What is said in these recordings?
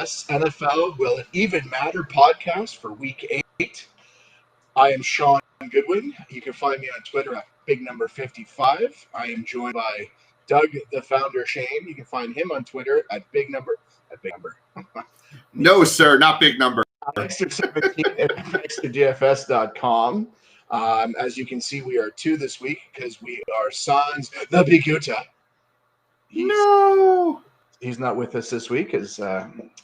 DFS NFL Will It Even Matter podcast for week 8. I am Sean Goodwin. You can find me on Twitter at BigNumber55. I am joined by Doug, the founder, Shane. You can find him on Twitter at Big Number. No, sir, not Big Number. Bankster17 at BanksterDFS.com. As you can see, we are 2 this week because we are Sans the Biguta. He's not with us this week,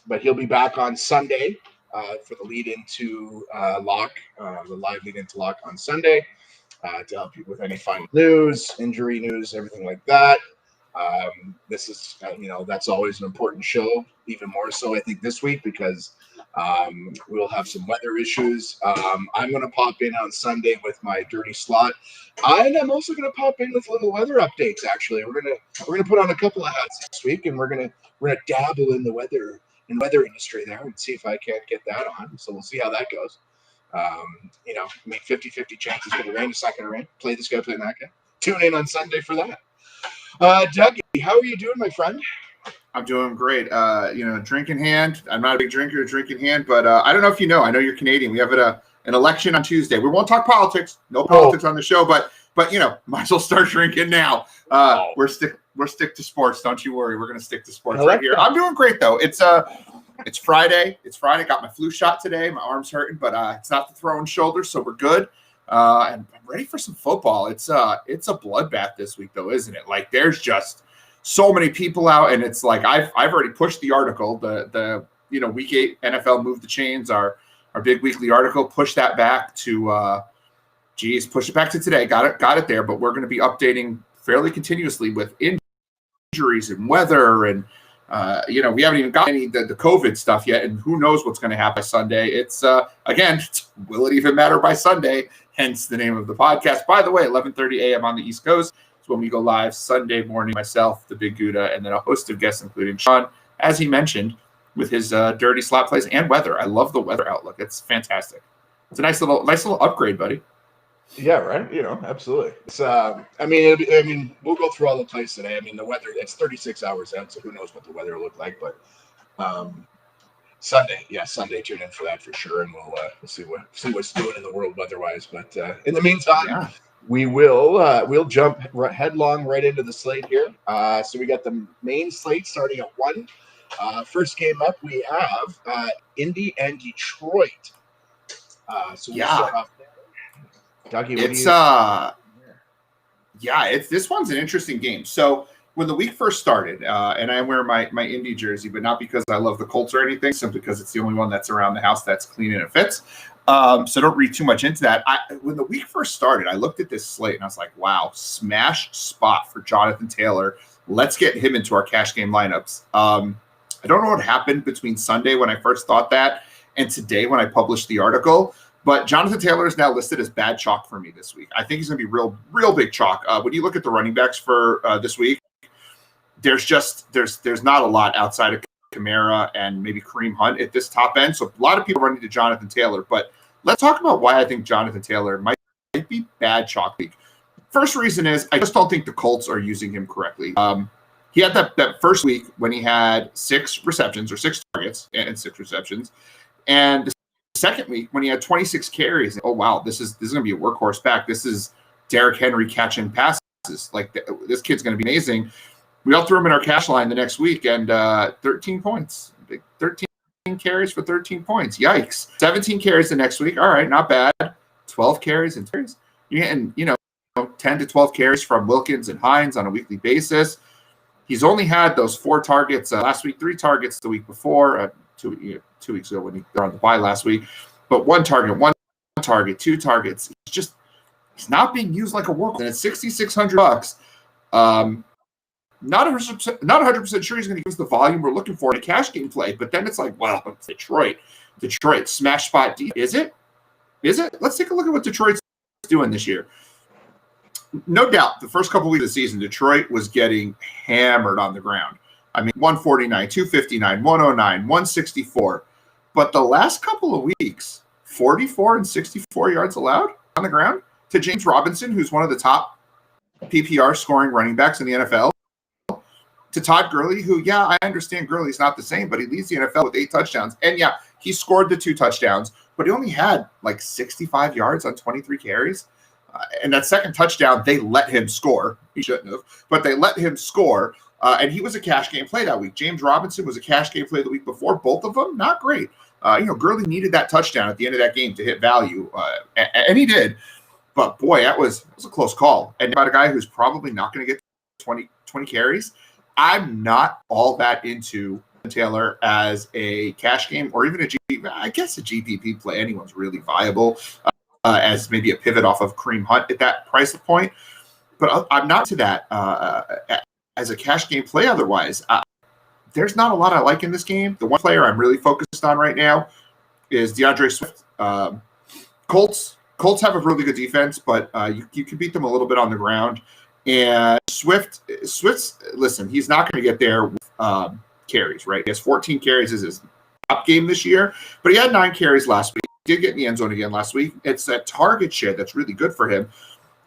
but he'll be back on Sunday for the lead into lock, the live lead into lock on Sunday to help you with any final news, injury news, everything like that. This is, that's always an important show, even more so, I think, this week because we'll have some weather issues. I'm going to pop in on Sunday with my dirty slot, and I'm also going to pop in with little weather updates. Actually, we're gonna put on a couple of hats this week, and we're gonna dabble in the weather industry there and see if I can't get that on. So we'll see how that goes. 50-50 chance it's going to rain. It's not going to rain. Play this guy, play that guy. Tune in on Sunday for that. Dougie, how are you doing, my friend? I'm doing great. Drink in hand. I'm not a big drinker, drink in hand, but I don't know if you know. I know you're Canadian. We have an election on Tuesday. We won't talk politics. No politics on the show, but might as well start drinking now. We're stick to sports. Don't you worry. We're gonna stick to sports right here. I'm doing great though. It's Friday. Got my flu shot today. My arm's hurting, but it's not the throwing shoulder, so we're good. And I'm ready for some football. It's a bloodbath this week though, isn't it? Like there's just so many people out, and it's like I've already pushed the article. The week 8 NFL Move the Chains, our big weekly article. Push that back to push it back to today. Got it there. But we're going to be updating fairly continuously with injuries and weather, and we haven't even got any the COVID stuff yet, and who knows what's going to happen Sunday. It's again, will it even matter by Sunday? Hence the name of the podcast. By the way, 11:30 a.m. on the East Coast is when we go live Sunday morning. Myself, the Big Gouda, and then a host of guests, including Sean, as he mentioned, with his dirty slot plays and weather. I love the weather outlook. It's fantastic. It's a nice little upgrade, buddy. Yeah, right. Absolutely. It's we'll go through all the plays today. I mean, the weather, it's 36 hours out, so who knows what the weather will look like. But Sunday, tune in for that for sure, and we'll see what's doing in the world weather-wise. But in the meantime, we will we'll jump headlong right into the slate here. So we got the main slate starting at 1. First game up, we have Indy and Detroit. So we'll start off there. Dougie, this one's an interesting game. So when the week first started, and I wear my Indy jersey, but not because I love the Colts or anything, simply because it's the only one that's around the house that's clean and it fits. So don't read too much into that. When the week first started, I looked at this slate and I was like, wow, smash spot for Jonathan Taylor. Let's get him into our cash game lineups. I don't know what happened between Sunday when I first thought that and today when I published the article. But Jonathan Taylor is now listed as bad chalk for me this week. I think he's going to be real big chalk. When you look at the running backs for this week, there's not a lot outside of Kamara and maybe Kareem Hunt at this top end. So a lot of people running to Jonathan Taylor. But let's talk about why I think Jonathan Taylor might be bad chalk week. First reason is I just don't think the Colts are using him correctly. He had that first week when he had 6 receptions or 6 targets and 6 receptions. And the second week when he had 26 carries, oh wow, this is going to be a workhorse back. This is Derrick Henry catching passes. Like this kid's going to be amazing. We all threw him in our cash line the next week, and 13 points. 13 carries for 13 points. Yikes. 17 carries the next week. All right, not bad. 12 carries and carries. You're getting 10 to 12 carries from Wilkins and Hines on a weekly basis. He's only had those 4 targets last week, 3 targets the week before, 2 weeks ago when they're on the bye last week. But 1 target, 2 targets. He's not being used like a workhorse. And it's $6,600. Not 100% sure he's going to give us the volume we're looking for in a cash game play. But then it's like, well, it's Detroit, smash spot D. Is it? Let's take a look at what Detroit's doing this year. No doubt, the first couple weeks of the season, Detroit was getting hammered on the ground. I mean, 149, 259, 109, 164. But the last couple of weeks, 44 and 64 yards allowed on the ground to James Robinson, who's one of the top PPR scoring running backs in the NFL. to Todd Gurley, who, yeah, I understand Gurley's not the same, but he leads the NFL with 8 touchdowns. And yeah, he scored the 2 touchdowns, but he only had like 65 yards on 23 carries. And that second touchdown, they let him score. He shouldn't have, but they let him score. And he was a cash game play that week. James Robinson was a cash game play the week before. Both of them, not great. Gurley needed that touchdown at the end of that game to hit value, and he did. But boy, that was a close call. And about a guy who's probably not going to get 20 carries, I'm not all that into Taylor as a cash game or even a GPP play. Anyone's really viable as maybe a pivot off of Kareem Hunt at that price point. But I'm not to that as a cash game play otherwise. There's not a lot I like in this game. The one player I'm really focused on right now is DAndre Swift. Colts have a really good defense, but you can beat them a little bit on the ground. And Swift's listen, he's not going to get there with carries, right? He has 14 carries as his top game this year, but he had 9 carries last week. He did get in the end zone again last week. It's that target share that's really good for him.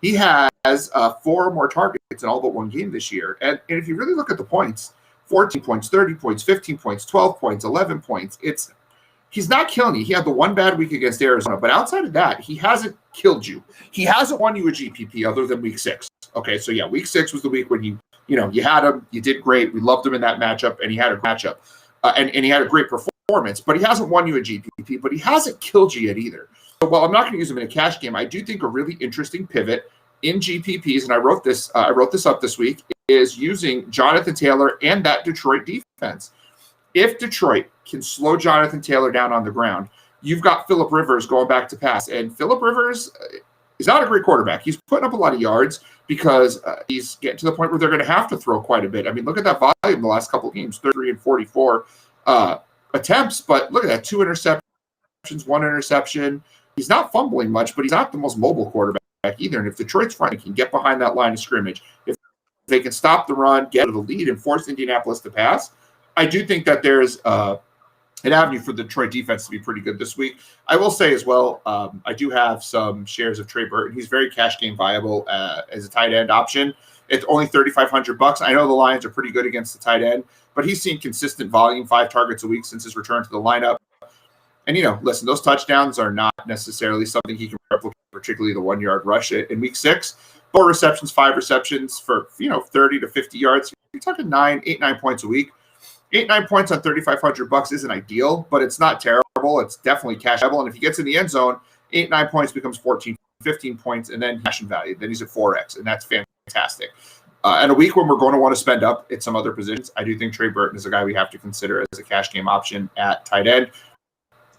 He has 4 or more targets in all but one game this year. And if you really look at the points, 14 points, 30 points, 15 points, 12 points, 11 points. He's not killing you. He had the one bad week against Arizona, but outside of that, he hasn't killed you. He hasn't won you a GPP other than week 6. Okay, so yeah, week 6 was the week when you had him, you did great. We loved him in that matchup, and he had a matchup, and he had a great performance, but he hasn't won you a GPP, but he hasn't killed you yet either. So while I'm not going to use him in a cash game, I do think a really interesting pivot in GPPs, and I wrote this up this week, is using Jonathan Taylor and that Detroit defense. If Detroit can slow Jonathan Taylor down on the ground, you've got Phillip Rivers going back to pass. And Phillip Rivers is not a great quarterback. He's putting up a lot of yards because he's getting to the point where they're going to have to throw quite a bit. I mean, look at that volume the last couple of games, 33 and 44 attempts. But look at that, 2 interceptions, 1 interception. He's not fumbling much, but he's not the most mobile quarterback either. And if Detroit's front can get behind that line of scrimmage, if they can stop the run, get to the lead, and force Indianapolis to pass, I do think that there's an avenue for the Detroit defense to be pretty good this week. I will say as well, I do have some shares of Trey Burton. He's very cash game viable as a tight end option. It's only $3,500. I know the Lions are pretty good against the tight end, but he's seen consistent volume, 5 targets a week since his return to the lineup. And, listen, those touchdowns are not necessarily something he can replicate, particularly the 1-yard rush in week 6. 4 receptions, 5 receptions for, 30 to 50 yards. You're talking 8, 9 points a week. 8, 9 points on $3,500 isn't ideal, but it's not terrible. It's definitely cashable. And if he gets in the end zone, 8, 9 points becomes 14, 15 points, and then cash and value. Then he's at 4x, and that's fantastic. And a week when we're going to want to spend up at some other positions, I do think Trey Burton is a guy we have to consider as a cash game option at tight end.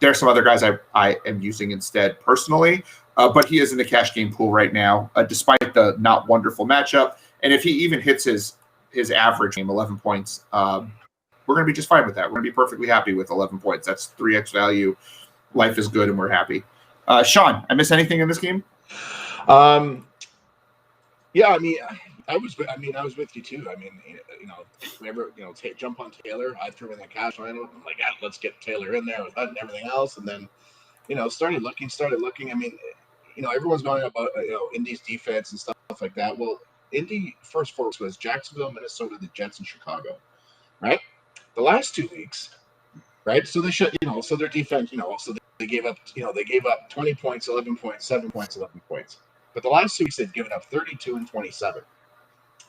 There are some other guys I am using instead personally, but he is in the cash game pool right now, despite the not wonderful matchup. And if he even hits his average game, 11 points, we're going to be just fine with that. We're going to be perfectly happy with 11 points. That's 3x value. Life is good, and we're happy. Sean, I miss anything in this game? Yeah, I was with you too. Whenever jump on Taylor, I threw in that cash line. I'm like, let's get Taylor in there with that and everything else. And then, started looking. Everyone's going about Indy's defense and stuff like that. Well, Indy first 4 was Jacksonville, Minnesota, the Jets, and Chicago, right? The last 2 weeks, right? So they should, so their defense, so they gave up 20 points, 11 points, 7 points, 11 points. But the last 2 weeks they've given up 32 and 27.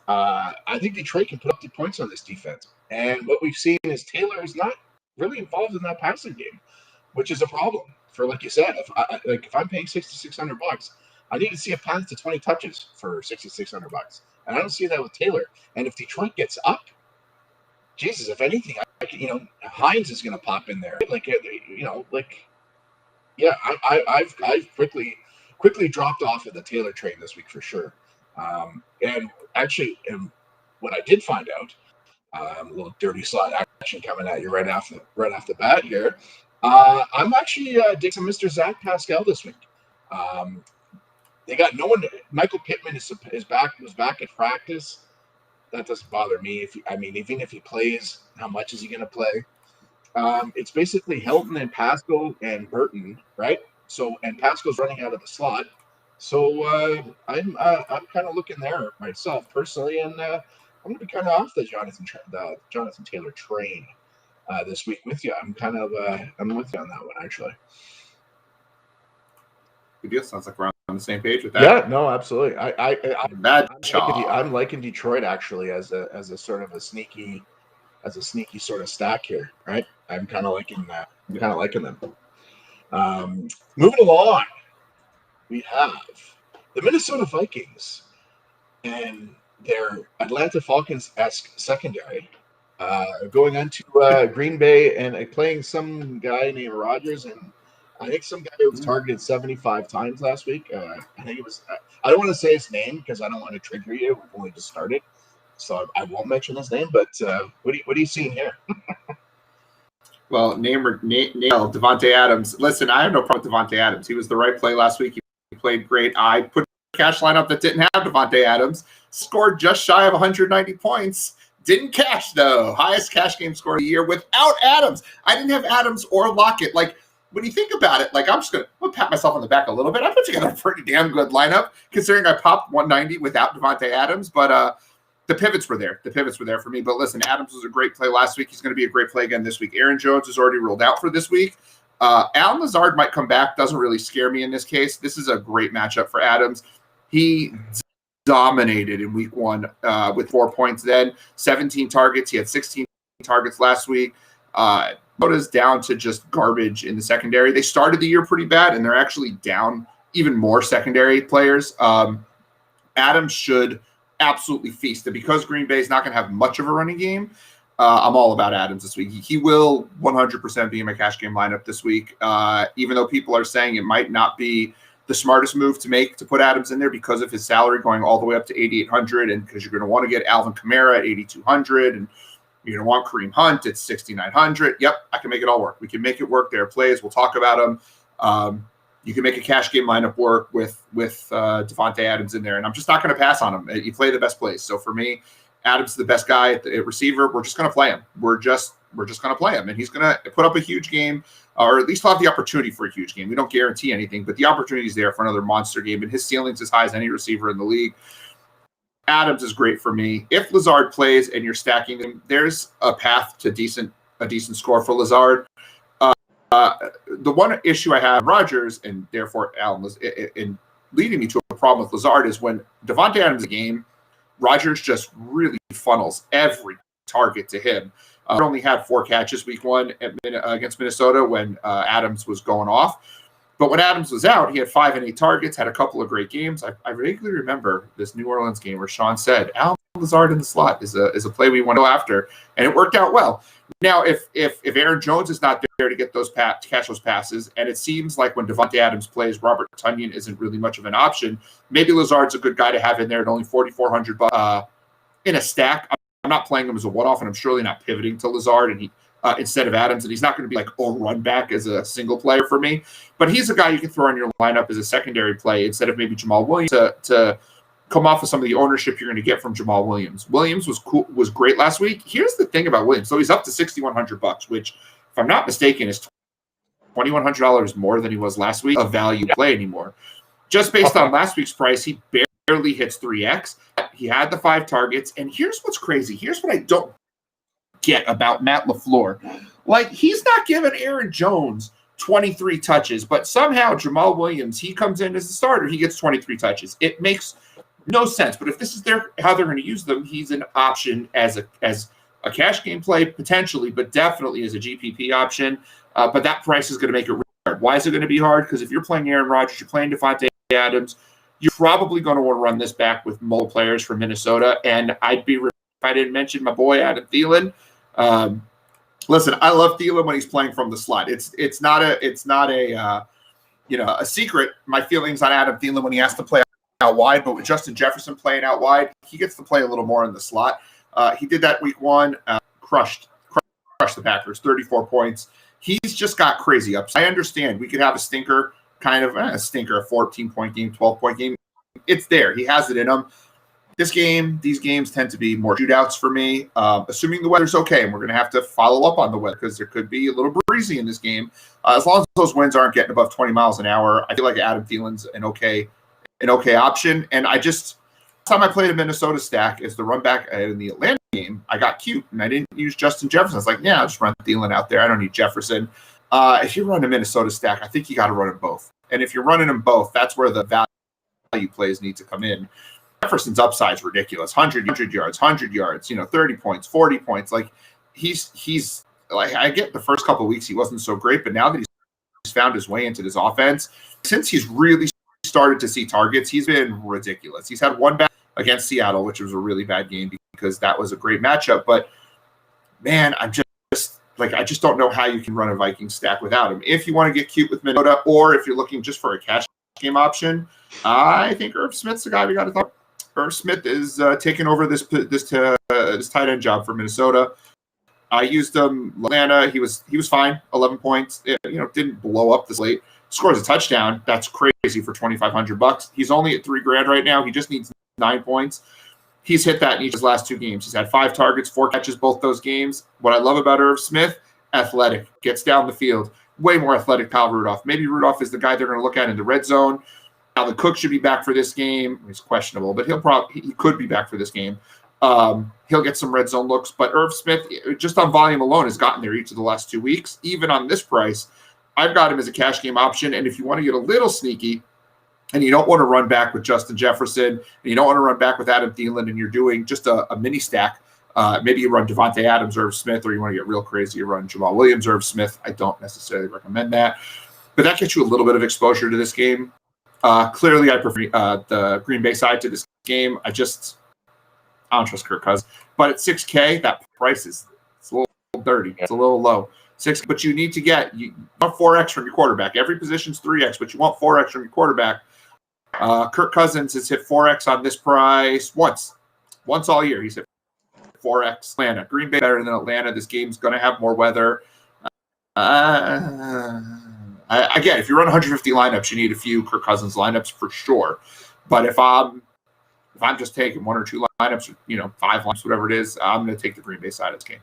I think Detroit can put up the points on this defense. And what we've seen is Taylor is not really involved in that passing game, which is a problem. For like you said, if I'm paying $6,600, I need to see a path to 20 touches for $6,600, and I don't see that with Taylor. And if Detroit gets up, Jesus, if anything, Hines is going to pop in there. I've quickly dropped off of the Taylor train this week for sure. And actually, what I did find out, a little dirty slot action coming at you right off the bat here. I'm actually digging some Mr. Zach Pascal this week. They got no one. Michael Pittman was back at practice. That doesn't bother me. Even if he plays, how much is he going to play? It's basically Hilton and Pascal and Burton, right? So, and Pascal's running out of the slot. So I'm kind of looking there myself personally, and gonna be kind of off the Jonathan Taylor train this week with you. I'm with you on that one actually. Good deal. Sounds like we're on the same page with that. Yeah, no, absolutely. I'm liking Detroit actually as a sort of a sneaky sort of stack here, right? I'm kind of liking that. I'm kind of liking them. Moving along, we have the Minnesota Vikings and their Atlanta Falcons-esque secondary going on to Green Bay and playing some guy named Rodgers, and I think some guy who was targeted 75 times last week. I think it was. I don't want to say his name because I don't want to trigger you. We've only just started, so I won't mention his name. But what are you seeing here? Well, Davante Adams. Listen, I have no problem with Davante Adams. He was the right play last week. He played great. I put a cash lineup that didn't have Davante Adams. Scored just shy of 190 points. Didn't cash, though. Highest cash game score of the year without Adams. I didn't have Adams or Lockett. Like, when you think about it, like I'm going to pat myself on the back a little bit. I put together a pretty damn good lineup, considering I popped 190 without Davante Adams. But the pivots were there. The pivots were there for me. But listen, Adams was a great play last week. He's going to be a great play again this week. Aaron Jones is already ruled out for this week. Allen Lazard might come back. Doesn't really scare me in this case. This is a great matchup for Adams. He dominated in week 1 with 4 points then. 17 targets. He had 16 targets last week. Minnesota's down to just garbage in the secondary. They started the year pretty bad, and they're actually down even more secondary players. Adams should absolutely feast. And because Green Bay is not going to have much of a running game, I'm all about Adams this week. He will 100% be in my cash game lineup this week, even though people are saying it might not be the smartest move to make to put Adams in there because of his salary going all the way up to 8,800, and because you're going to want to get Alvin Kamara at 8,200, and you're going to want Kareem Hunt at 6,900. Yep, I can make it all work. We can make it work. There are plays. We'll talk about them. You can make a cash game lineup work with Davante Adams in there, and I'm just not going to pass on him. You play the best plays. So for me, Adams is the best guy at receiver. We're just going to play him. We're just going to play him, and he's going to put up a huge game, or at least he'll have the opportunity for a huge game. We don't guarantee anything, but the opportunity is there for another monster game, and his ceiling's as high as any receiver in the league. Adams is great for me. If Lazard plays and you're stacking him, there's a path to a decent score for Lazard. The one issue I have Rodgers, and therefore Allen, in leading me to a problem with Lazard, is when Davante Adams is in the game, Rodgers just really funnels every target to him. He only had 4 catches week 1 against Minnesota when Adams was going off. But when Adams was out, he had 5 and 8 targets, had a couple of great games. I vaguely remember this New Orleans game where Sean said, Allen Lazard in the slot is a play we want to go after, and it worked out well. Now, if Aaron Jones is not there to get those catch those passes, and it seems like when Davante Adams plays, Robert Tonyan isn't really much of an option, maybe Lazard's a good guy to have in there at only $4,400 in a stack. I'm not playing him as a one-off, and I'm surely not pivoting to Lazard and instead of Adams, and he's not going to be like a run back as a single player for me. But he's a guy you can throw in your lineup as a secondary play instead of maybe Jamal Williams to come off of some of the ownership you're going to get from Jamal Williams. Williams was great last week. Here's the thing about Williams. So he's up to $6,100, which, if I'm not mistaken, is $2,100 more than he was last week. A value play anymore. Just based on last week's price, he barely hits 3x. He had the 5 targets, and here's what's crazy. Here's what I don't get about Matt LaFleur. Like, he's not giving Aaron Jones 23 touches, but somehow Jamal Williams, he comes in as a starter, he gets 23 touches. It makes no sense. But if this is how they're going to use them, he's an option as a cash game play potentially, but definitely as a GPP option. But that price is going to make it really hard. Why is it going to be hard? Because if you're playing Aaron Rodgers, you're playing Davante Adams, you're probably going to want to run this back with multiple players from Minnesota. And I'd be remiss if I didn't mention my boy Adam Thielen. Listen, I love Thielen when he's playing from the slot. It's not a secret. My feelings on Adam Thielen when he has to play out wide, but with Justin Jefferson playing out wide, he gets to play a little more in the slot. He did that week 1, crushed the Packers, 34 points. He's just got crazy ups. I understand we could have a stinker, a 14-point game, 12-point game. It's there. He has it in him. These games tend to be more shootouts for me, assuming the weather's okay, and we're going to have to follow up on the weather because there could be a little breezy in this game. As long as those winds aren't getting above 20 miles an hour, I feel like Adam Thielen's an okay option. And time I played a Minnesota stack is the run back in the Atlanta game. I got cute and I didn't use Justin Jefferson. I was like, yeah, I'll just run Thielen out there. I don't need Jefferson. If you run a Minnesota stack, I think you got to run them both. And if you're running them both, that's where the value plays need to come in. Jefferson's upside is ridiculous. 100 yards, 30 points, 40 points. Like he's like, I get the first couple of weeks he wasn't so great, but now that he's found his way into this offense, since he's really started to see targets, he's been ridiculous. He's had one back against Seattle, which was a really bad game because that was a great matchup. But man, I just don't know how you can run a Viking stack without him. If you want to get cute with Minnesota, or if you're looking just for a cash game option, I think Irv Smith's the guy we got to talk. Irv Smith is taking over this tight end job for Minnesota. I used him Atlanta. He was fine. 11 points. Didn't blow up this late. Scores a touchdown. That's crazy for $2,500. He's only at $3,000 right now. He just needs 9 points. He's hit that in each of his last 2 games. He's had 5 targets, 4 catches, both those games. What I love about Irv Smith, athletic, gets down the field. Way more athletic Kyle Rudolph. Maybe Rudolph is the guy they're going to look at in the red zone. Dalvin Cook should be back for this game. He's questionable, but he could be back for this game. He'll get some red zone looks, but Irv Smith, just on volume alone, has gotten there each of the last 2 weeks. Even on this price, I've got him as a cash game option. And if you want to get a little sneaky, and you don't want to run back with Justin Jefferson, and you don't want to run back with Adam Thielen, and you're doing just a mini stack, maybe you run Davante Adams, Irv Smith, or you want to get real crazy, you run Jamal Williams, Irv Smith. I don't necessarily recommend that, but that gets you a little bit of exposure to this game. Clearly, I prefer the Green Bay side to this game. I don't trust Kirk Cousins, but at $6K, that price it's a little dirty. It's a little low. 6, but you need to you want 4x from your quarterback. Every position's 3x, but you want 4x from your quarterback. Kirk Cousins has hit 4x on this price once all year. He's hit 4x. Atlanta, Green Bay better than Atlanta. This game's going to have more weather. Again, if you run 150 lineups, you need a few Kirk Cousins lineups for sure. But if I'm just taking 1 or 2 lineups, 5 lineups, whatever it is, I'm going to take the Green Bay side of this game.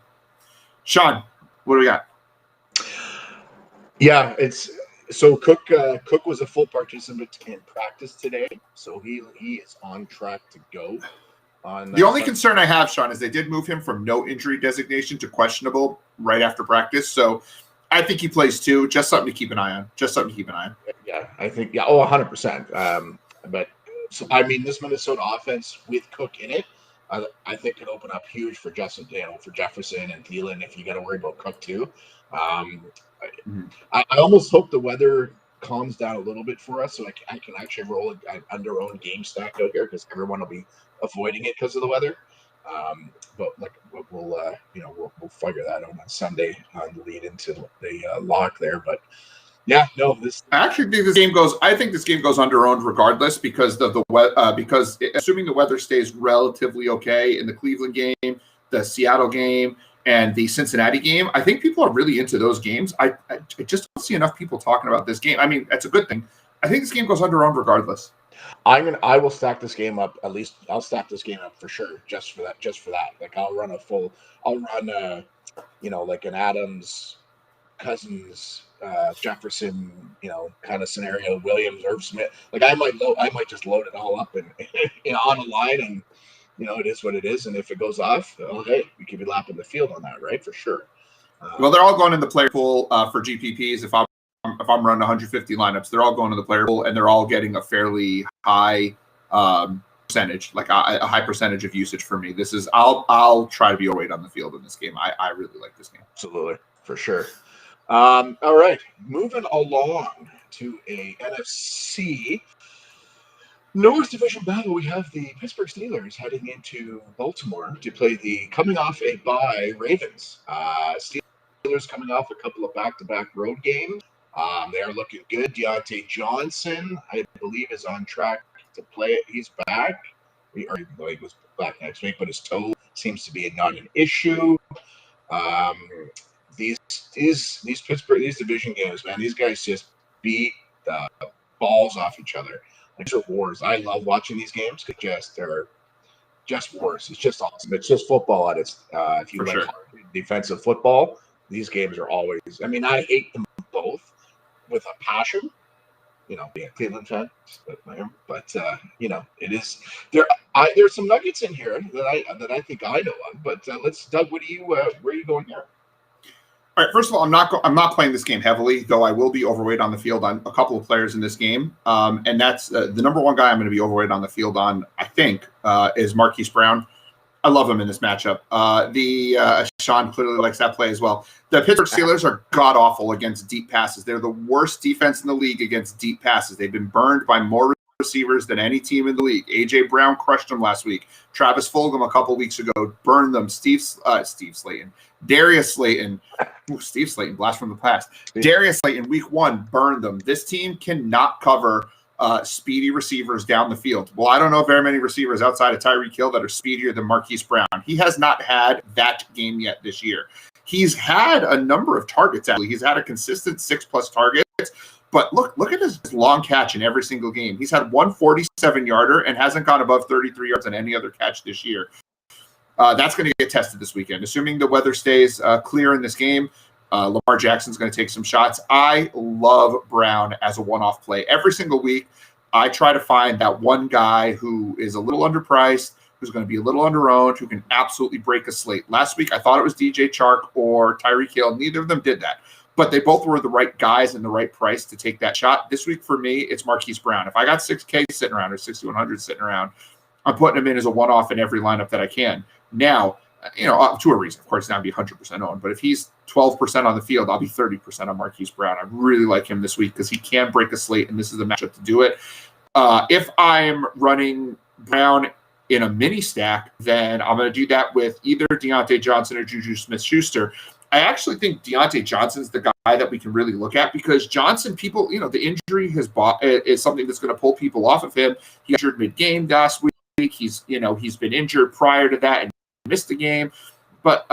Sean, what do we got? Yeah, so Cook was a full participant in practice today, so he is on track to go. The only concern I have, Sean, is they did move him from no injury designation to questionable right after practice. So I think he plays too. Just something to keep an eye on. Yeah, I think 100%. But so I mean, this Minnesota offense with Cook in it, I think could open up huge for for Jefferson and Thielen if you got to worry about Cook too. I almost hope the weather calms down a little bit for us, so I can actually roll an under-owned game stack out here because everyone will be avoiding it because of the weather. But we'll figure that out on Sunday on the lead into the lock there. But yeah, no, I actually think this game goes. I think this game goes under-owned regardless because because assuming the weather stays relatively okay in the Cleveland game, the Seattle game, and the Cincinnati game, I think people are really into those games. I just don't see enough people talking about this game. I mean, that's a good thing. I think this game goes under-owned regardless. I will stack this game up. At least I'll stack this game up for sure, just for that. Like I'll run like an Adams, Cousins, Jefferson, kind of scenario. Williams, Irv Smith. Like I might just load it all up and on a line, and it is what it is. And if it goes off, okay, we could be lapping the field on that, right? For sure. Well, they're all going in the player pool for GPPs. If I'm running 150 lineups, they're all going to the player pool, and they're all getting a fairly high percentage, like a high percentage of usage for me. This is I'll try to be overweight on the field in this game. I really like this game. Absolutely, for sure. All right, moving along to a NFC North Division battle. We have the Pittsburgh Steelers heading into Baltimore to play the coming off a bye Ravens. Steelers coming off a couple of back-to-back road games. They are looking good. Deontay Johnson, I believe, is on track to play it. He's back. He was back next week, but his toe seems to be not an issue. These division games, man, these guys just beat the balls off each other. Like, these are wars. I love watching these games because they're just wars. It's just awesome. It's just football at its. If you like defensive football, these games are always. I mean, I hate them both with a passion, being a Cleveland fan, but it is there. There's some nuggets in here that I think I know of. But let's, Doug. Where are you going here? All right. First of all, I'm not playing this game heavily, though I will be overweight on the field on a couple of players in this game. And that's the number one guy I'm going to be overweight on the field on, I think, is Marquise Brown. I love him in this matchup. Sean clearly likes that play as well. The Pittsburgh Steelers are god-awful against deep passes. They're the worst defense in the league against deep passes. They've been burned by more receivers than any team in the league. A.J. Brown crushed them last week. Travis Fulgham a couple weeks ago burned them. Steve Slayton. Darius Slayton. Steve Slayton, blast from the past. Darius Slayton, week 1, burned them. This team cannot cover speedy receivers down the field. Well, I don't know very many receivers outside of Tyreek Hill that are speedier than Marquise Brown. He has not had that game yet this year. He's had a number of targets, actually. He's had a consistent 6+ targets, but look at his long catch in every single game. He's had one 47-yarder and hasn't gone above 33 yards on any other catch this year. That's going to get tested this weekend. Assuming the weather stays clear in this game, Lamar Jackson's going to take some shots. I love Brown as a one-off play. Every single week, I try to find that one guy who is a little underpriced, who's going to be a little underowned, who can absolutely break a slate. Last week, I thought it was DJ Chark or Tyreek Hill. Neither of them did that. But they both were the right guys and the right price to take that shot. This week, for me, it's Marquise Brown. If I got 6K sitting around or 6,100 sitting around, I'm putting him in as a one-off in every lineup that I can. Now, to a reason. Of course, it's not going to be 100% owned, but if he's 12% on the field, I'll be 30% on Marquise Brown. I really like him this week because he can break a slate, and this is the matchup to do it. If I'm running Brown in a mini stack, then I'm going to do that with either Deontay Johnson or Juju Smith-Schuster. I actually think Deontay Johnson's the guy that we can really look at because Johnson, people, the injury is something that's going to pull people off of him. He injured mid-game last week. He's been injured prior to that and missed the game. But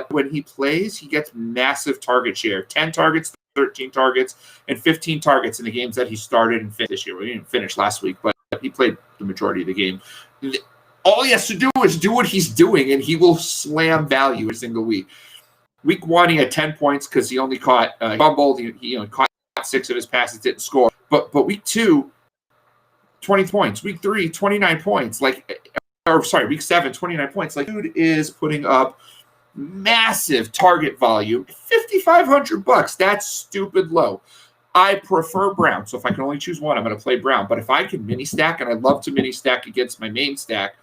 when he plays, he gets massive target share. 10 targets, 13 targets, and 15 targets in the games that he started and finished this year. We didn't finish last week, but he played the majority of the game. All he has to do is do what he's doing, and he will slam value every single week. Week 1, he had 10 points because he only caught fumbled. He caught 6 of his passes, didn't score. But week 2, 20 points. Week 3, 29 points. Week 7, 29 points. Like, dude is putting up massive target volume. $5,500. That's stupid low. I prefer Brown. So if I can only choose one, I'm going to play Brown. But if I can mini stack, and I'd love to mini stack against my main stack,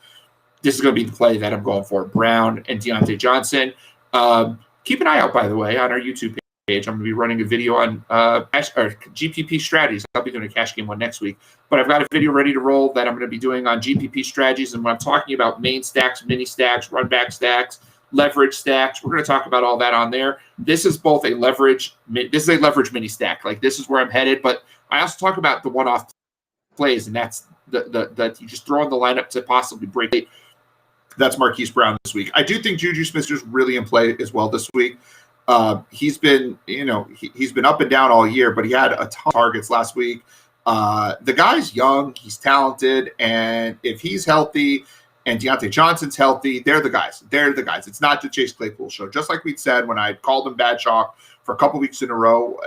this is going to be the play that I'm going for. Brown and Deontay Johnson. Keep an eye out, by the way, on our YouTube page. I'm going to be running a video on GPP strategies. I'll be doing a cash game one next week. But I've got a video ready to roll that I'm going to be doing on GPP strategies. And when I'm talking about main stacks, mini stacks, run back stacks, leverage stacks, we're going to talk about all that on there. This is both a leverage mini stack. Like, this is where I'm headed. But I also talk about the one-off plays, and that's the you just throw in the lineup to possibly break it. That's Marquise Brown this week. I do think Juju Smith is really in play as well this week. He's been, he's been up and down all year, but he had a ton of targets last week. The guy's young, he's talented, and if he's healthy and Deontay Johnson's healthy, they're the guys. It's not the Chase Claypool show. Just like we said when I called him bad chalk for a couple weeks in a row,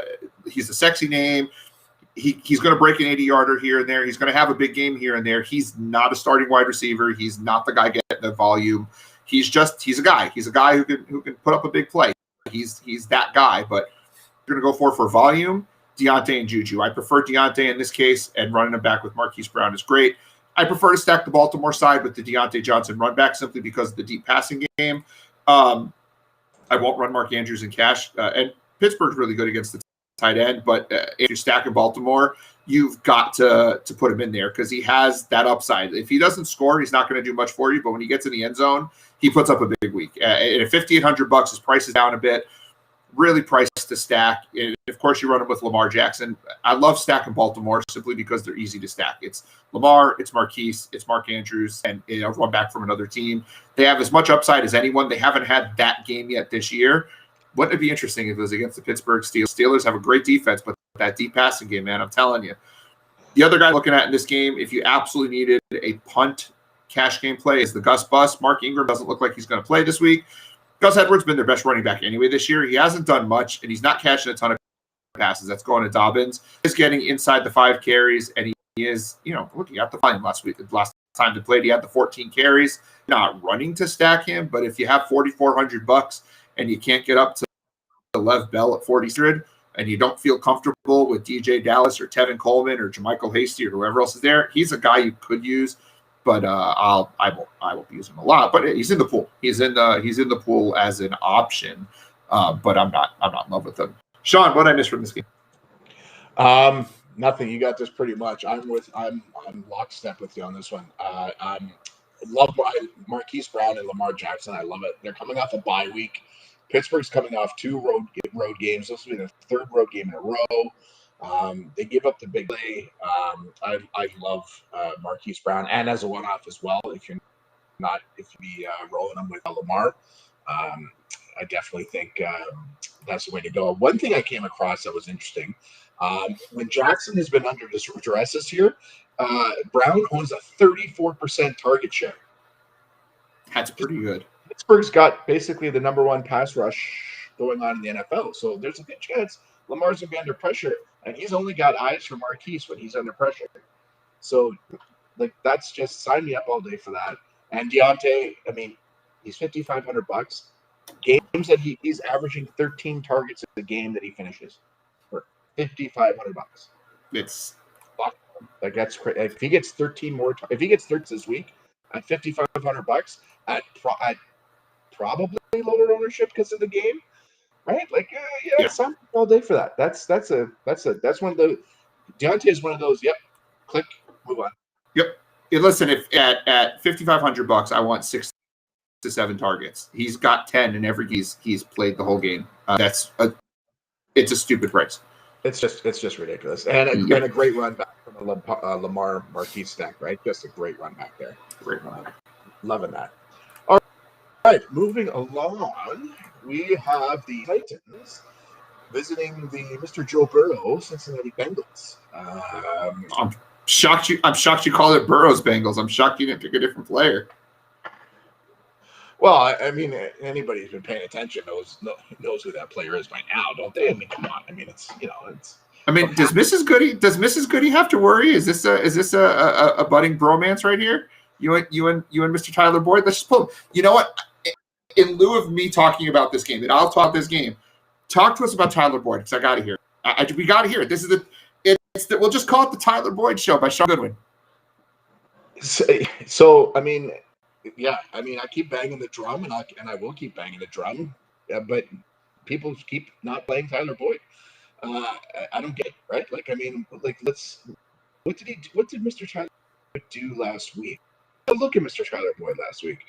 he's a sexy name. He's going to break an 80-yarder here and there. He's going to have a big game here and there. He's not a starting wide receiver. He's not the guy getting the volume. He's a guy. He's a guy who can put up a big play. He's that guy. But you're going to go for volume, Deontay and Juju. I prefer Deontay in this case, and running him back with Marquise Brown is great. I prefer to stack the Baltimore side with the Deontay Johnson run back simply because of the deep passing game. I won't run Mark Andrews in cash. And Pittsburgh's really good against the tight end, but if you're stacking Baltimore, you've got to put him in there because he has that upside. If he doesn't score, he's not going to do much for you, but when he gets in the end zone, he puts up a big week. And at $5,800, his price is down a bit. Really priced to stack. And of course, you run him with Lamar Jackson. I love stacking Baltimore simply because they're easy to stack. It's Lamar, it's Marquise, it's Mark Andrews, and run back from another team. They have as much upside as anyone. They haven't had that game yet this year. Wouldn't it be interesting if it was against the Pittsburgh Steelers? Steelers have a great defense, but that deep passing game, man, I'm telling you. The other guy looking at in this game, if you absolutely needed a punt cash game play, is the Gus Bus. Mark Ingram doesn't look like he's going to play this week. Gus Edwards has been their best running back anyway this year. He hasn't done much, and he's not cashing a ton of passes. That's going to Dobbins. He's getting inside the 5 carries, and he is, look, he had the volume last week. The last time he played, he had the 14 carries. Not running to stack him, but if you have $4,400 and you can't get up to Lev Bell at 4,300 and you don't feel comfortable with DJ Dallas or Tevin Coleman or JaMychal Hasty or whoever else is there, he's a guy you could use, but I won't use him a lot. But he's in the pool. He's in the pool as an option. But I'm not in love with him. Sean, what did I miss from this game? Nothing. You got this pretty much. I'm lockstep with you on this one. I love Marquise Brown and Lamar Jackson. I love it. They're coming off a bye week. Pittsburgh's coming off 2 road games. This will be their 3rd road game in a row. They give up the big play. I love Marquise Brown, and as a one-off as well. If you be rolling them with Lamar, I definitely think that's the way to go. One thing I came across that was interesting, when Jackson has been under duress this year, Brown owns a 34% target share. That's pretty good. Pittsburgh's got basically the number 1 pass rush going on in the NFL, so there's a good chance Lamar's going to be under pressure, and he's only got eyes for Marquise when he's under pressure. So, that's just sign me up all day for that. And Deontay, he's $5,500. Games that he's averaging 13 targets a game that he finishes for $5,500. It's that's crazy. If he gets 13 more, if he gets 13 this week at $5,500 at probably lower ownership because of the game, right? Some all day for that. That's one of the Deontay is one of those. Yep, click, move on. Yep. Listen, if at $5,500, I want 6 to 7 targets. He's got 10 in every he's played the whole game. It's a stupid price. It's just ridiculous, and a great run back from the Lamar Marquise stack, right? Just a great run back there. Great run. Loving that. All right, moving along, we have the Titans visiting the Mr. Joe Burrow Cincinnati Bengals. I'm shocked you called it Burrow's Bengals. I'm shocked you didn't pick a different player. Well, anybody who's been paying attention knows who that player is by now, don't they? Come on. It's. Does Mrs. Goody have to worry? Is this a budding bromance right here? You and Mr. Tyler Boyd. Let's just pull him. You know what? In lieu of me talking about this game, and I'll talk this game. Talk to us about Tyler Boyd because I got to hear it. We got to hear it. This is we'll just call it the Tyler Boyd Show by Sean Goodwin. So yeah, I keep banging the drum, and I will keep banging the drum, but people keep not playing Tyler Boyd. I don't get it, right? What did Mr. Tyler do last week? Look at Mr. Tyler Boyd last week.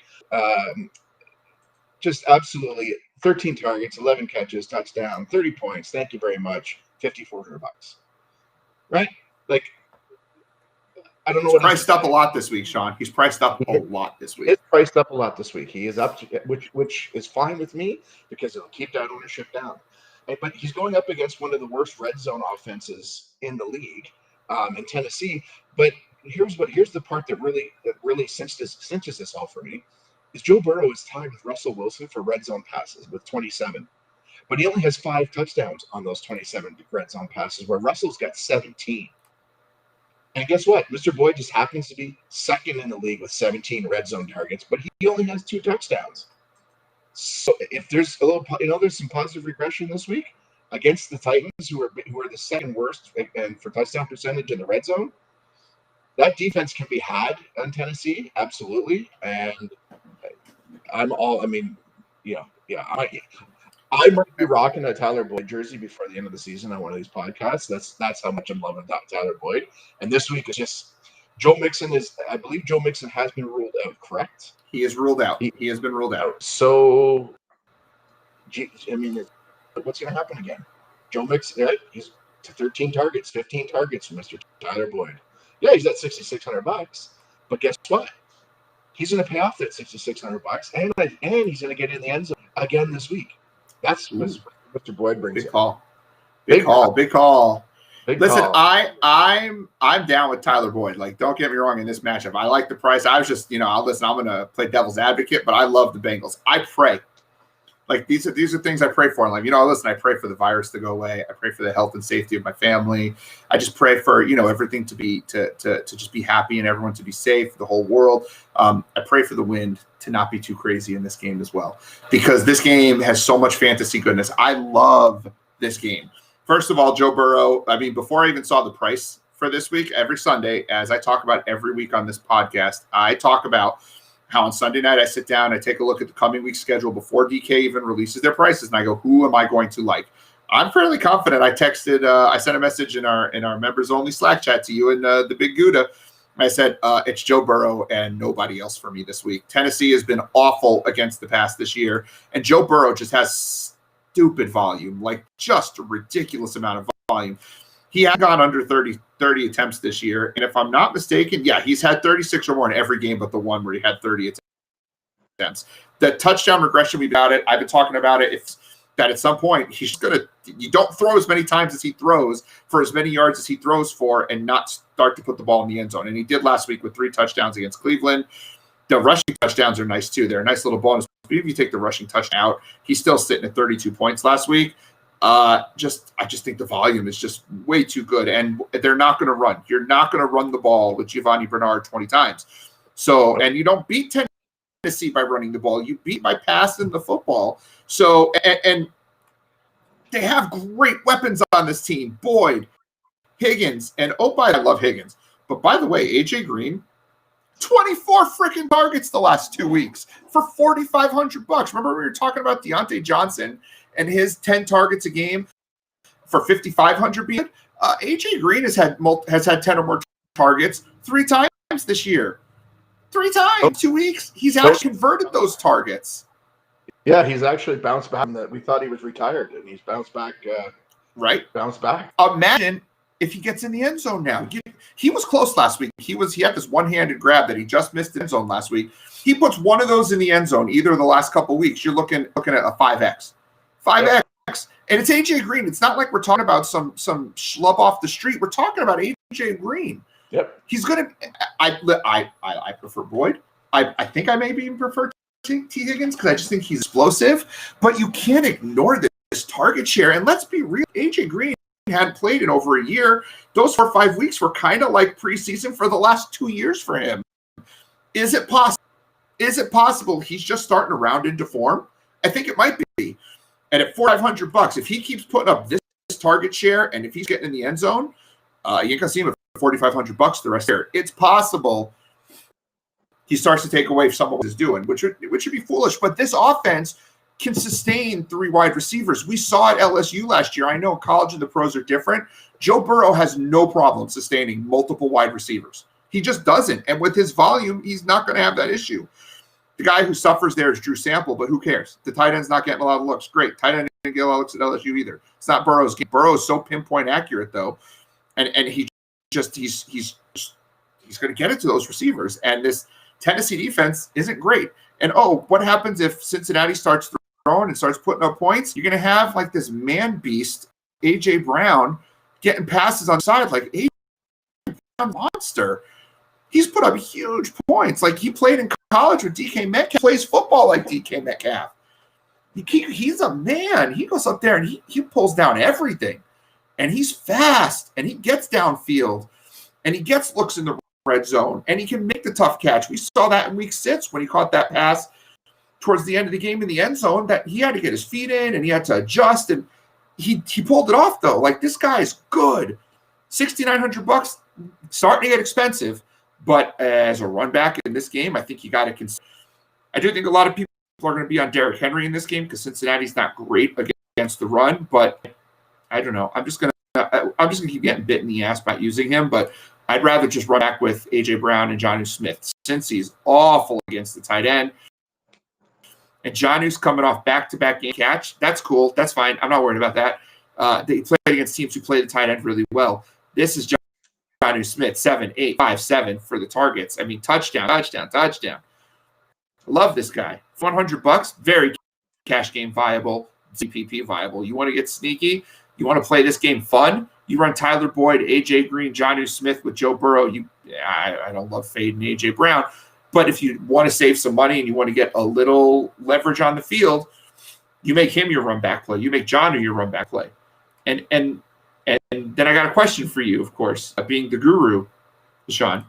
Just absolutely 13 targets, 11 catches, touchdown, 30 points. Thank you very much. $5,400. Right? I don't know what priced up a lot this week, Sean. He's priced up a lot this week. He's priced up a lot this week. He is up, which is fine with me because it'll keep that ownership down. But he's going up against one of the worst red zone offenses in the league, in Tennessee. But here's the part that really cinches this all for me is Joe Burrow is tied with Russell Wilson for red zone passes with 27, but he only has 5 touchdowns on those 27 red zone passes, where Russell's got 17. And guess what? Mr. Boyd just happens to be second in the league with 17 red zone targets, but he only has 2 touchdowns. So if there's there's some positive regression this week against the Titans, who are the second worst and for touchdown percentage in the red zone, that defense can be had on Tennessee, absolutely. And I'm all, I might be rocking a Tyler Boyd jersey before the end of the season on one of these podcasts. That's how much I'm loving Tyler Boyd. And this week is just Joe Mixon I believe Joe Mixon has been ruled out, correct? He is ruled out. He has been ruled out. So, what's going to happen again? Joe Mixon, right? He's to 13 targets, 15 targets for Mr. Tyler Boyd. Yeah, he's at $6,600, but guess what? He's going to pay off that $6,600, and he's going to get in the end zone again this week. That's what Mr. Boyd brings. Big call. Big call. Listen, call. I'm down with Tyler Boyd. Don't get me wrong in this matchup. I like the price. I was just, I'm going to play devil's advocate, but I love the Bengals. I pray Like these are things I pray for. And like, listen, I pray for the virus to go away. I pray for the health and safety of my family. I just pray for, everything to be to just be happy and everyone to be safe, the whole world. I pray for the wind to not be too crazy in this game as well, because this game has so much fantasy goodness. I love this game. First of all, Joe Burrow, before I even saw the price for this week, every Sunday, as I talk about every week on this podcast, I talk about how on Sunday night I sit down, I take a look at the coming week's schedule before DK even releases their prices, and I go, who am I going to like? I'm fairly confident. I sent a message in our members only Slack chat to you and the Big Gouda. I said, it's Joe Burrow and nobody else for me this week. Tennessee has been awful against the pass this year, and Joe Burrow just has stupid volume, like just a ridiculous amount of volume. He had gone under 30 attempts this year. And if I'm not mistaken, he's had 36 or more in every game but the one where he had 30 attempts. The touchdown regression, I've been talking about it. That at some point you don't throw as many times as he throws for as many yards as he throws for and not start to put the ball in the end zone. And he did last week with 3 touchdowns against Cleveland. The rushing touchdowns are nice too. They're a nice little bonus. But if you take the rushing touchdown out, he's still sitting at 32 points last week. I just think the volume is just way too good, and they're not going to run. You're not going to run the ball with Giovanni Bernard 20 times. So, and you don't beat Tennessee by running the ball. You beat by passing the football. So, and they have great weapons on this team. Boyd, Higgins, and I love Higgins. But by the way, AJ Green, 24 freaking targets the last 2 weeks for $4,500. Remember we were talking about Deontay Johnson and his 10 targets a game for $5,500 AJ Green has had 10 or more targets 3 times this year. 3 times, 2 weeks. He's actually converted those targets. Yeah, he's actually bounced back. We thought he was retired, and he's bounced back. Right? Bounced back. Imagine if he gets in the end zone now. He was close last week. He had this one-handed grab that he just missed the end zone last week. He puts one of those in the end zone either of the last couple of weeks. You're looking at a 5X. 5X. And it's AJ Green. It's not like we're talking about some schlub off the street. We're talking about AJ Green. Yep. He's going to – I prefer Boyd. I think I maybe even prefer T. Higgins because I just think he's explosive. But you can't ignore this target share. And let's be real. AJ Green hadn't played in over a year. Those 4 or 5 weeks were kind of like preseason for the last 2 years for him. Is it possible? He's just starting to round into form? I think it might be. And at $4,500, if he keeps putting up this target share and if he's getting in the end zone, you ain't gonna see him at $4,500 the rest of the year. It's possible he starts to take away some of what he's doing, which would be foolish. But this offense can sustain 3 wide receivers. We saw at LSU last year. I know college and the pros are different. Joe Burrow has no problem sustaining multiple wide receivers. He just doesn't. And with his volume, he's not going to have that issue. The guy who suffers there is Drew Sample, but who cares? The tight end's not getting a lot of looks. Great. Tight end didn't get a lot of looks at LSU either. It's not Burrow's game. Burrow's so pinpoint accurate, though. And he's going to get it to those receivers. And this Tennessee defense isn't great. And, what happens if Cincinnati starts throwing and starts putting up points? You're going to have like this man beast, A.J. Brown, getting passes on the side like A.J. Brown monster. He's put up huge points. Like he played in college with DK Metcalf, plays football like DK Metcalf. He's a man. He goes up there and he pulls down everything. And he's fast and he gets downfield and he gets looks in the red zone and he can make the tough catch. We saw that in week 6 when he caught that pass towards the end of the game in the end zone that he had to get his feet in and he had to adjust and he pulled it off though. Like this guy is good. $6,900 starting to get expensive. But as a run back in this game, I think you got to consider. I do think a lot of people are going to be on Derrick Henry in this game because Cincinnati's not great against the run. But I don't know. I'm just gonna keep getting bit in the ass by using him. But I'd rather just run back with AJ Brown and Jonnu Smith since he's awful against the tight end. And Jonnu's coming off back-to-back game catch. That's cool. That's fine. I'm not worried about that. They played against teams who play the tight end really well. This is Jonnu Smith, 7, 8, 5, 7 for the targets. I mean, touchdown. Love this guy. $100, very cash game viable, CPP viable. You want to get sneaky? You want to play this game fun? You run Tyler Boyd, AJ Green, Jonnu Smith with Joe Burrow. I don't love fading AJ Brown, but if you want to save some money and you want to get a little leverage on the field, You make him your run back play. You make Jonnu your run back play. And then I got a question for you, of course, being the guru, Sean.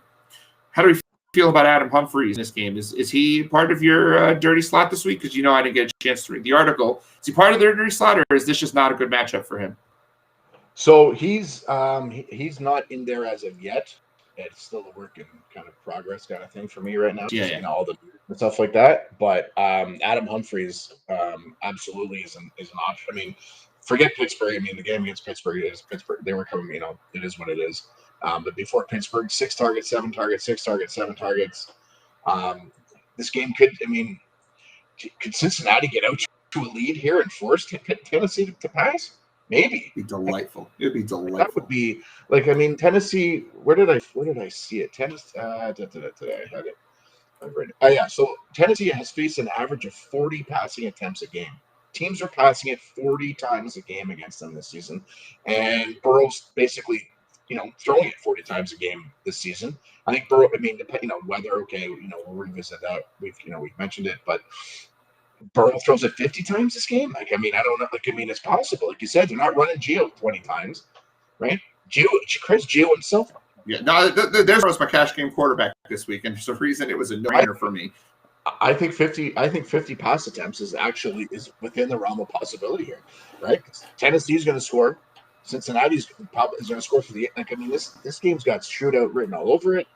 How do we feel about Adam Humphries in this game? Is he part of your dirty slot this week? Because I didn't get a chance to read the article. Is he part of their dirty slot, or is this just not a good matchup for him? So he's not in there as of yet. It's still a work in kind of progress kind of thing for me right now. Yeah. All the stuff like that. But Adam Humphries absolutely is an option. I mean, forget Pittsburgh. I mean, the game against Pittsburgh is Pittsburgh. They were coming. It is what it is. But before Pittsburgh, 6 targets, 7 targets, 6 targets, 7 targets. This game could Cincinnati get out to a lead here and force Tennessee to pass? Maybe. It'd be delightful. It'd be delightful. That would be Tennessee. Where did I see it? Tennessee. Today I had it. I've read it. Oh yeah. So Tennessee has faced an average of 40 passing attempts a game. Teams are passing it 40 times a game against them this season, and Burrow's basically throwing it 40 times a game this season. I think Burrow. I mean, weather. Okay, we'll revisit that. We've mentioned it, but Burrow throws it 50 times this game. I don't know. It's possible. Like you said, they're not running Gio 20 times, right? Chris Gio himself. Yeah, no, there's my cash game quarterback this week, and for some reason it was a no-brainer for me. I think 50 pass attempts is within the realm of possibility here, right? Tennessee's going to score. Cincinnati's probably is going to score for the. This game's got shootout written all over it.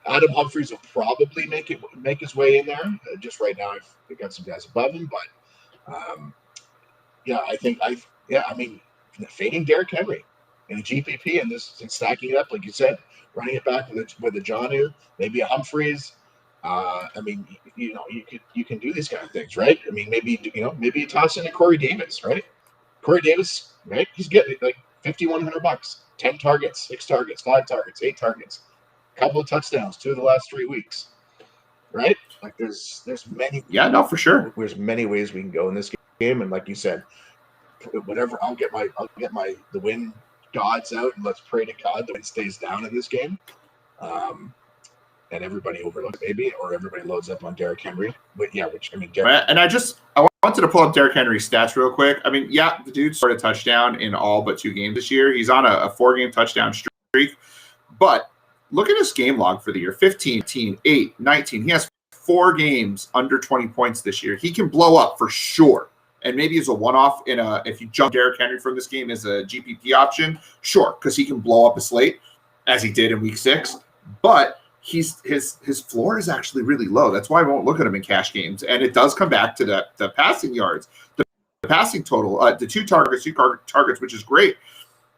Adam Humphries will probably make his way in there. Just right now, I've got some guys above him, but fading Derrick Henry in a GPP and stacking it up, like you said, running it back with a Jonnu, maybe a Humphries. You can do these kind of things, right? I mean, maybe you toss in a Corey Davis, right? Corey Davis, right? He's getting like $5,100, 10 targets, 6 targets, 5 targets, 8 targets. Couple of touchdowns 2 of the last 3 weeks, right? Like there's many. Yeah, no, for sure. There's many ways we can go in this game, and like you said, whatever. I'll get the win gods out, and let's pray to God the win stays down in this game, and everybody overloads maybe, or everybody loads up on Derrick Henry. But yeah, and I wanted to pull up Derrick Henry's stats real quick. I mean, yeah, the dude scored a touchdown in all but 2 games this year. He's on a 4-game touchdown streak, but look at his game log for the year: 15, 8, 19. He has 4 games under 20 points this year. He can blow up for sure. And maybe as a one-off if you jump Derrick Henry from this game as a GPP option, sure, because he can blow up a slate as he did in week 6. But his floor is actually really low. That's why I won't look at him in cash games. And it does come back to the passing yards, the passing total, the 2 targets, which is great.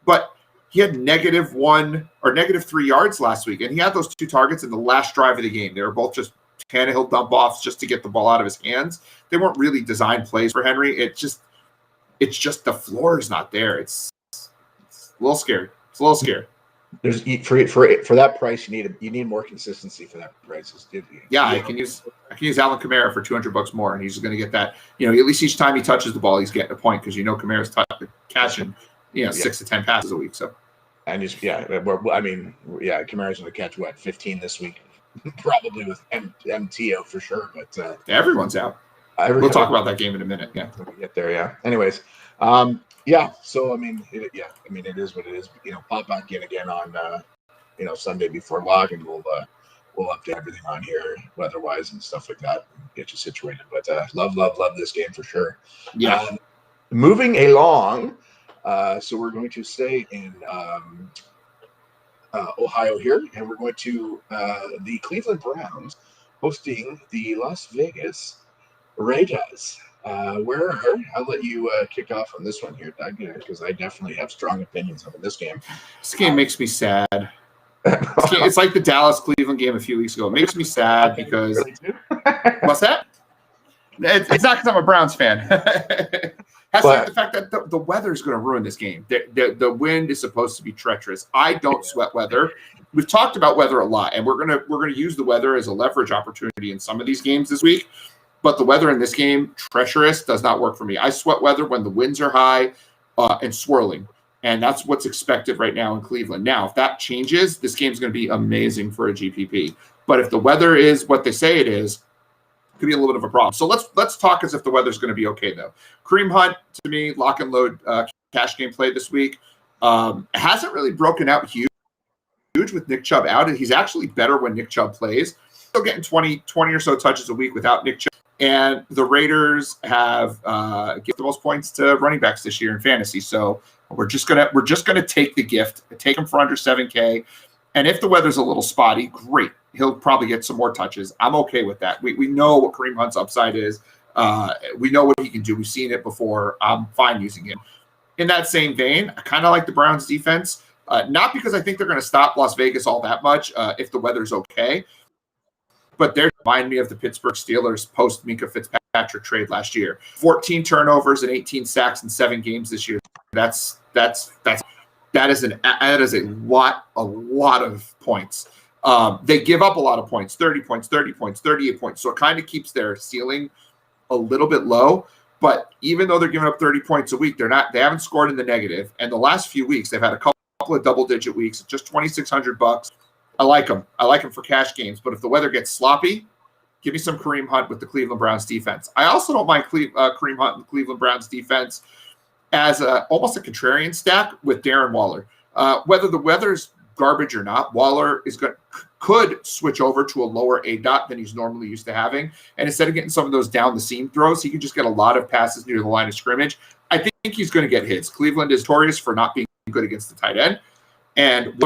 But he had -1 or -3 yards last week, and he had those 2 targets in the last drive of the game. They were both just Tannehill dump offs just to get the ball out of his hands. They weren't really designed plays for Henry. It's just the floor is not there. It's a little scary. It's a little scary. There's for that price, you need more consistency for that price. I can use Alvin Kamara for $200 more, and he's just going to get that. At least each time he touches the ball, he's getting a point because Kamara's catching 6 to 10 passes a week. So. And Kamara's going to catch 15 this week, probably with MT out for sure. But everyone's out. We'll talk about that game in a minute. Yeah, when we get there. Yeah. Anyways, So it is what it is. Pop back in again on Sunday before log, and we'll update everything on here weather-wise and stuff like that, and get you situated. But love this game for sure. Yeah. Moving along. So we're going to stay in Ohio here, and we're going to the Cleveland Browns hosting the Las Vegas Raiders. I'll let you kick off on this one here, Doug, because I definitely have strong opinions on this game. This game makes me sad. It's like the Dallas-Cleveland game a few weeks ago. It makes me sad because – what's that? It's not because I'm a Browns fan. Has to do with the fact that the weather is going to ruin this game. The wind is supposed to be treacherous. I don't sweat weather. We've talked about weather a lot, and we're gonna use the weather as a leverage opportunity in some of these games this week. But the weather in this game, treacherous, does not work for me. I sweat weather when the winds are high and swirling, and that's what's expected right now in Cleveland. Now, if that changes, this game's going to be amazing for a GPP. But if the weather is what they say it is, could be a little bit of a problem. So let's talk as if the weather's going to be okay, though. Kareem Hunt, to me, lock and load cash game play this week. Hasn't really broken out huge with Nick Chubb out. He's actually better when Nick Chubb plays. Still getting 20 or so touches a week without Nick Chubb. And the Raiders have given the most points to running backs this year in fantasy. So we're just gonna take the gift, take him for under 7K. And if the weather's a little spotty, great. He'll probably get some more touches. I'm okay with that. We know what Kareem Hunt's upside is. We know what he can do. We've seen it before. I'm fine using him. In that same vein, I kind of like the Browns defense. Not because I think they're going to stop Las Vegas all that much if the weather's okay, but they remind me of the Pittsburgh Steelers post-Minka Fitzpatrick trade last year. 14 turnovers and 18 sacks in 7 games this year. That is a lot of points. They give up a lot of points, 30 points, 30 points, 38 points. So it kind of keeps their ceiling a little bit low. But even though they're giving up 30 points a week, they haven't scored in the negative. And the last few weeks, they've had a couple of double-digit weeks, just $2,600. I like them. I like them for cash games. But if the weather gets sloppy, give me some Kareem Hunt with the Cleveland Browns defense. I also don't mind Kareem Hunt and the Cleveland Browns defense as almost a contrarian stack with Darren Waller. Whether the weather's garbage or not, Waller could switch over to a lower ADOT than he's normally used to having. And instead of getting some of those down-the-seam throws, he can just get a lot of passes near the line of scrimmage. I think he's going to get hits. Cleveland is notorious for not being good against the tight end. And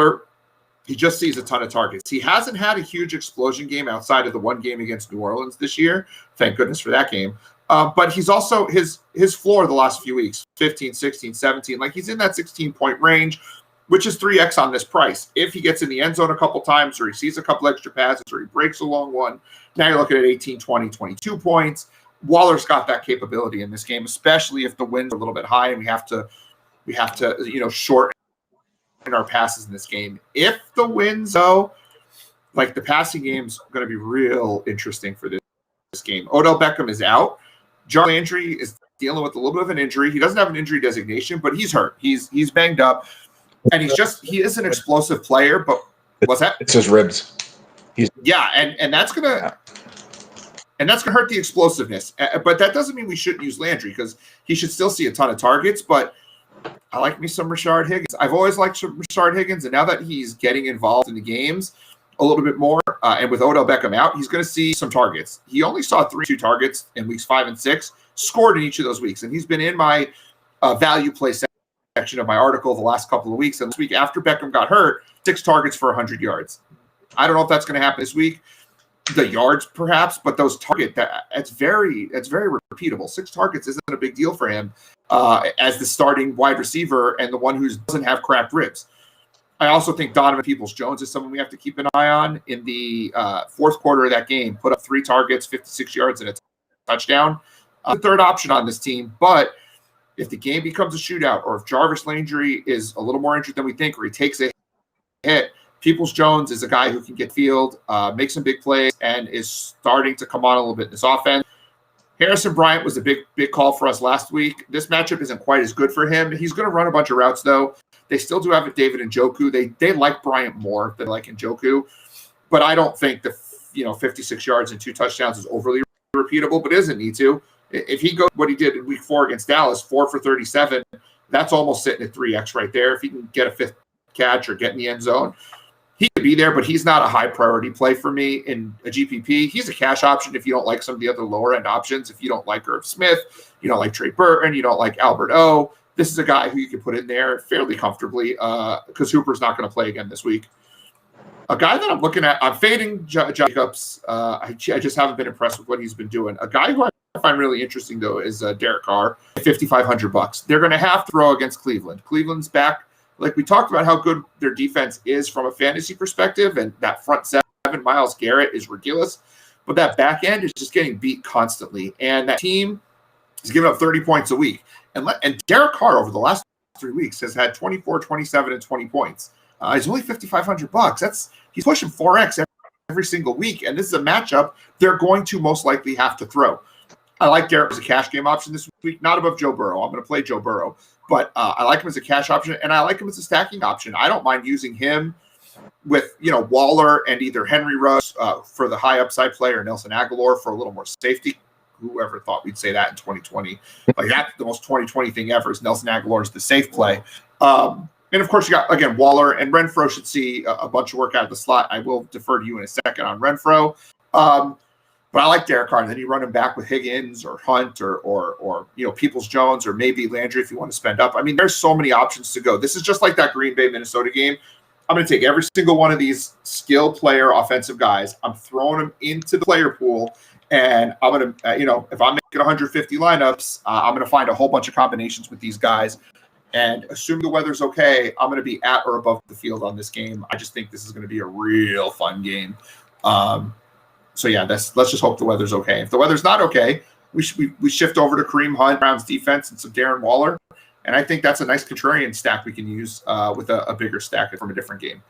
he just sees a ton of targets. He hasn't had a huge explosion game outside of the one game against New Orleans this year. Thank goodness for that game. But he's also his floor the last few weeks, 15, 16, 17. Like he's in that 16-point range, which is 3x on this price. If he gets in the end zone a couple times or he sees a couple extra passes or he breaks a long one, now you're looking at 18, 20, 22 points. Waller's got that capability in this game, especially if the winds are a little bit high and we have to shorten our passes in this game. If the winds though, like the passing game's going to be real interesting for this game. Odell Beckham is out. Jarvis Landry is dealing with a little bit of an injury. He doesn't have an injury designation, but he's hurt. He's banged up. And he is an explosive player, but what's that? It's his ribs. And that's gonna hurt the explosiveness. But that doesn't mean we shouldn't use Landry because he should still see a ton of targets. But I like me some Rashard Higgins. I've always liked Rashard Higgins, and now that he's getting involved in the games a little bit more, and with Odell Beckham out, he's going to see some targets. He only saw 2 targets in weeks 5 and 6, scored in each of those weeks, and he's been in my value play section of my article the last couple of weeks. And this week after Beckham got hurt, 6 targets for 100 yards. I don't know if that's going to happen this week. The yards perhaps, but those it's very repeatable. 6 targets isn't a big deal for him as the starting wide receiver and the one who doesn't have cracked ribs. I also think Donovan Peoples-Jones is someone we have to keep an eye on. In the fourth quarter of that game, put up 3 targets, 56 yards, and a touchdown. The third option on this team, but if the game becomes a shootout or if Jarvis Landry is a little more injured than we think or he takes a hit, Peoples-Jones is a guy who can get field, make some big plays, and is starting to come on a little bit in this offense. Harrison Bryant was a big call for us last week. This matchup isn't quite as good for him. He's going to run a bunch of routes, though. They still do have David Njoku. They like Bryant more than like Njoku, but I don't think the 56 yards and 2 touchdowns is overly repeatable, but it doesn't need to. If he goes what he did in week 4 against Dallas, 4 for 37, that's almost sitting at 3x right there. If he can get a 5th catch or get in the end zone, he could be there, but he's not a high priority play for me in a GPP. He's a cash option if you don't like some of the other lower end options. If you don't like Irv Smith, you don't like Trey Burton, you don't like Albert O. This is a guy who you can put in there fairly comfortably because Hooper's not going to play again this week. A guy that I'm looking at, I'm fading Jacobs. I just haven't been impressed with what he's been doing. A guy who I find really interesting, though, is Derek Carr, $5,500. They're going to have to throw against Cleveland. Cleveland's back. Like we talked about how good their defense is from a fantasy perspective, and that front 7, Myles Garrett, is ridiculous. But that back end is just getting beat constantly. And that team is giving up 30 points a week. And Derek Carr over the last 3 weeks has had 24, 27, and 20 points. He's only $5,500. He's pushing 4x every single week. And this is a matchup they're going to most likely have to throw. I like Derek as a cash game option this week, not above Joe Burrow. I'm going to play Joe Burrow. But I like him as a cash option, and I like him as a stacking option. I don't mind using him with, Waller and either Henry Ruggs for the high upside player, Nelson Aguilar for a little more safety. Whoever thought we'd say that in 2020? Like, that's the most 2020 thing ever, is Nelson Aguilar is the safe play. And of course, you got, again, Waller and Renfro should see a bunch of work out of the slot. I will defer to you in a second on Renfro. But I like Derek Carr. And then you run him back with Higgins or Hunt or Peoples-Jones, or maybe Landry if you want to spend up. I mean, there's so many options to go. This is just like that Green Bay Minnesota game. I'm going to take every single one of these skill player offensive guys. I'm throwing them into the player pool, and I'm going to, if I'm making 150 lineups, I'm going to find a whole bunch of combinations with these guys. And assuming the weather's okay, I'm going to be at or above the field on this game. I just think this is going to be a real fun game. So yeah, let's just hope the weather's okay. If the weather's not okay, we shift over to Kareem Hunt, Brown's defense, and some Darren Waller. And I think that's a nice contrarian stack we can use with a bigger stack from a different game.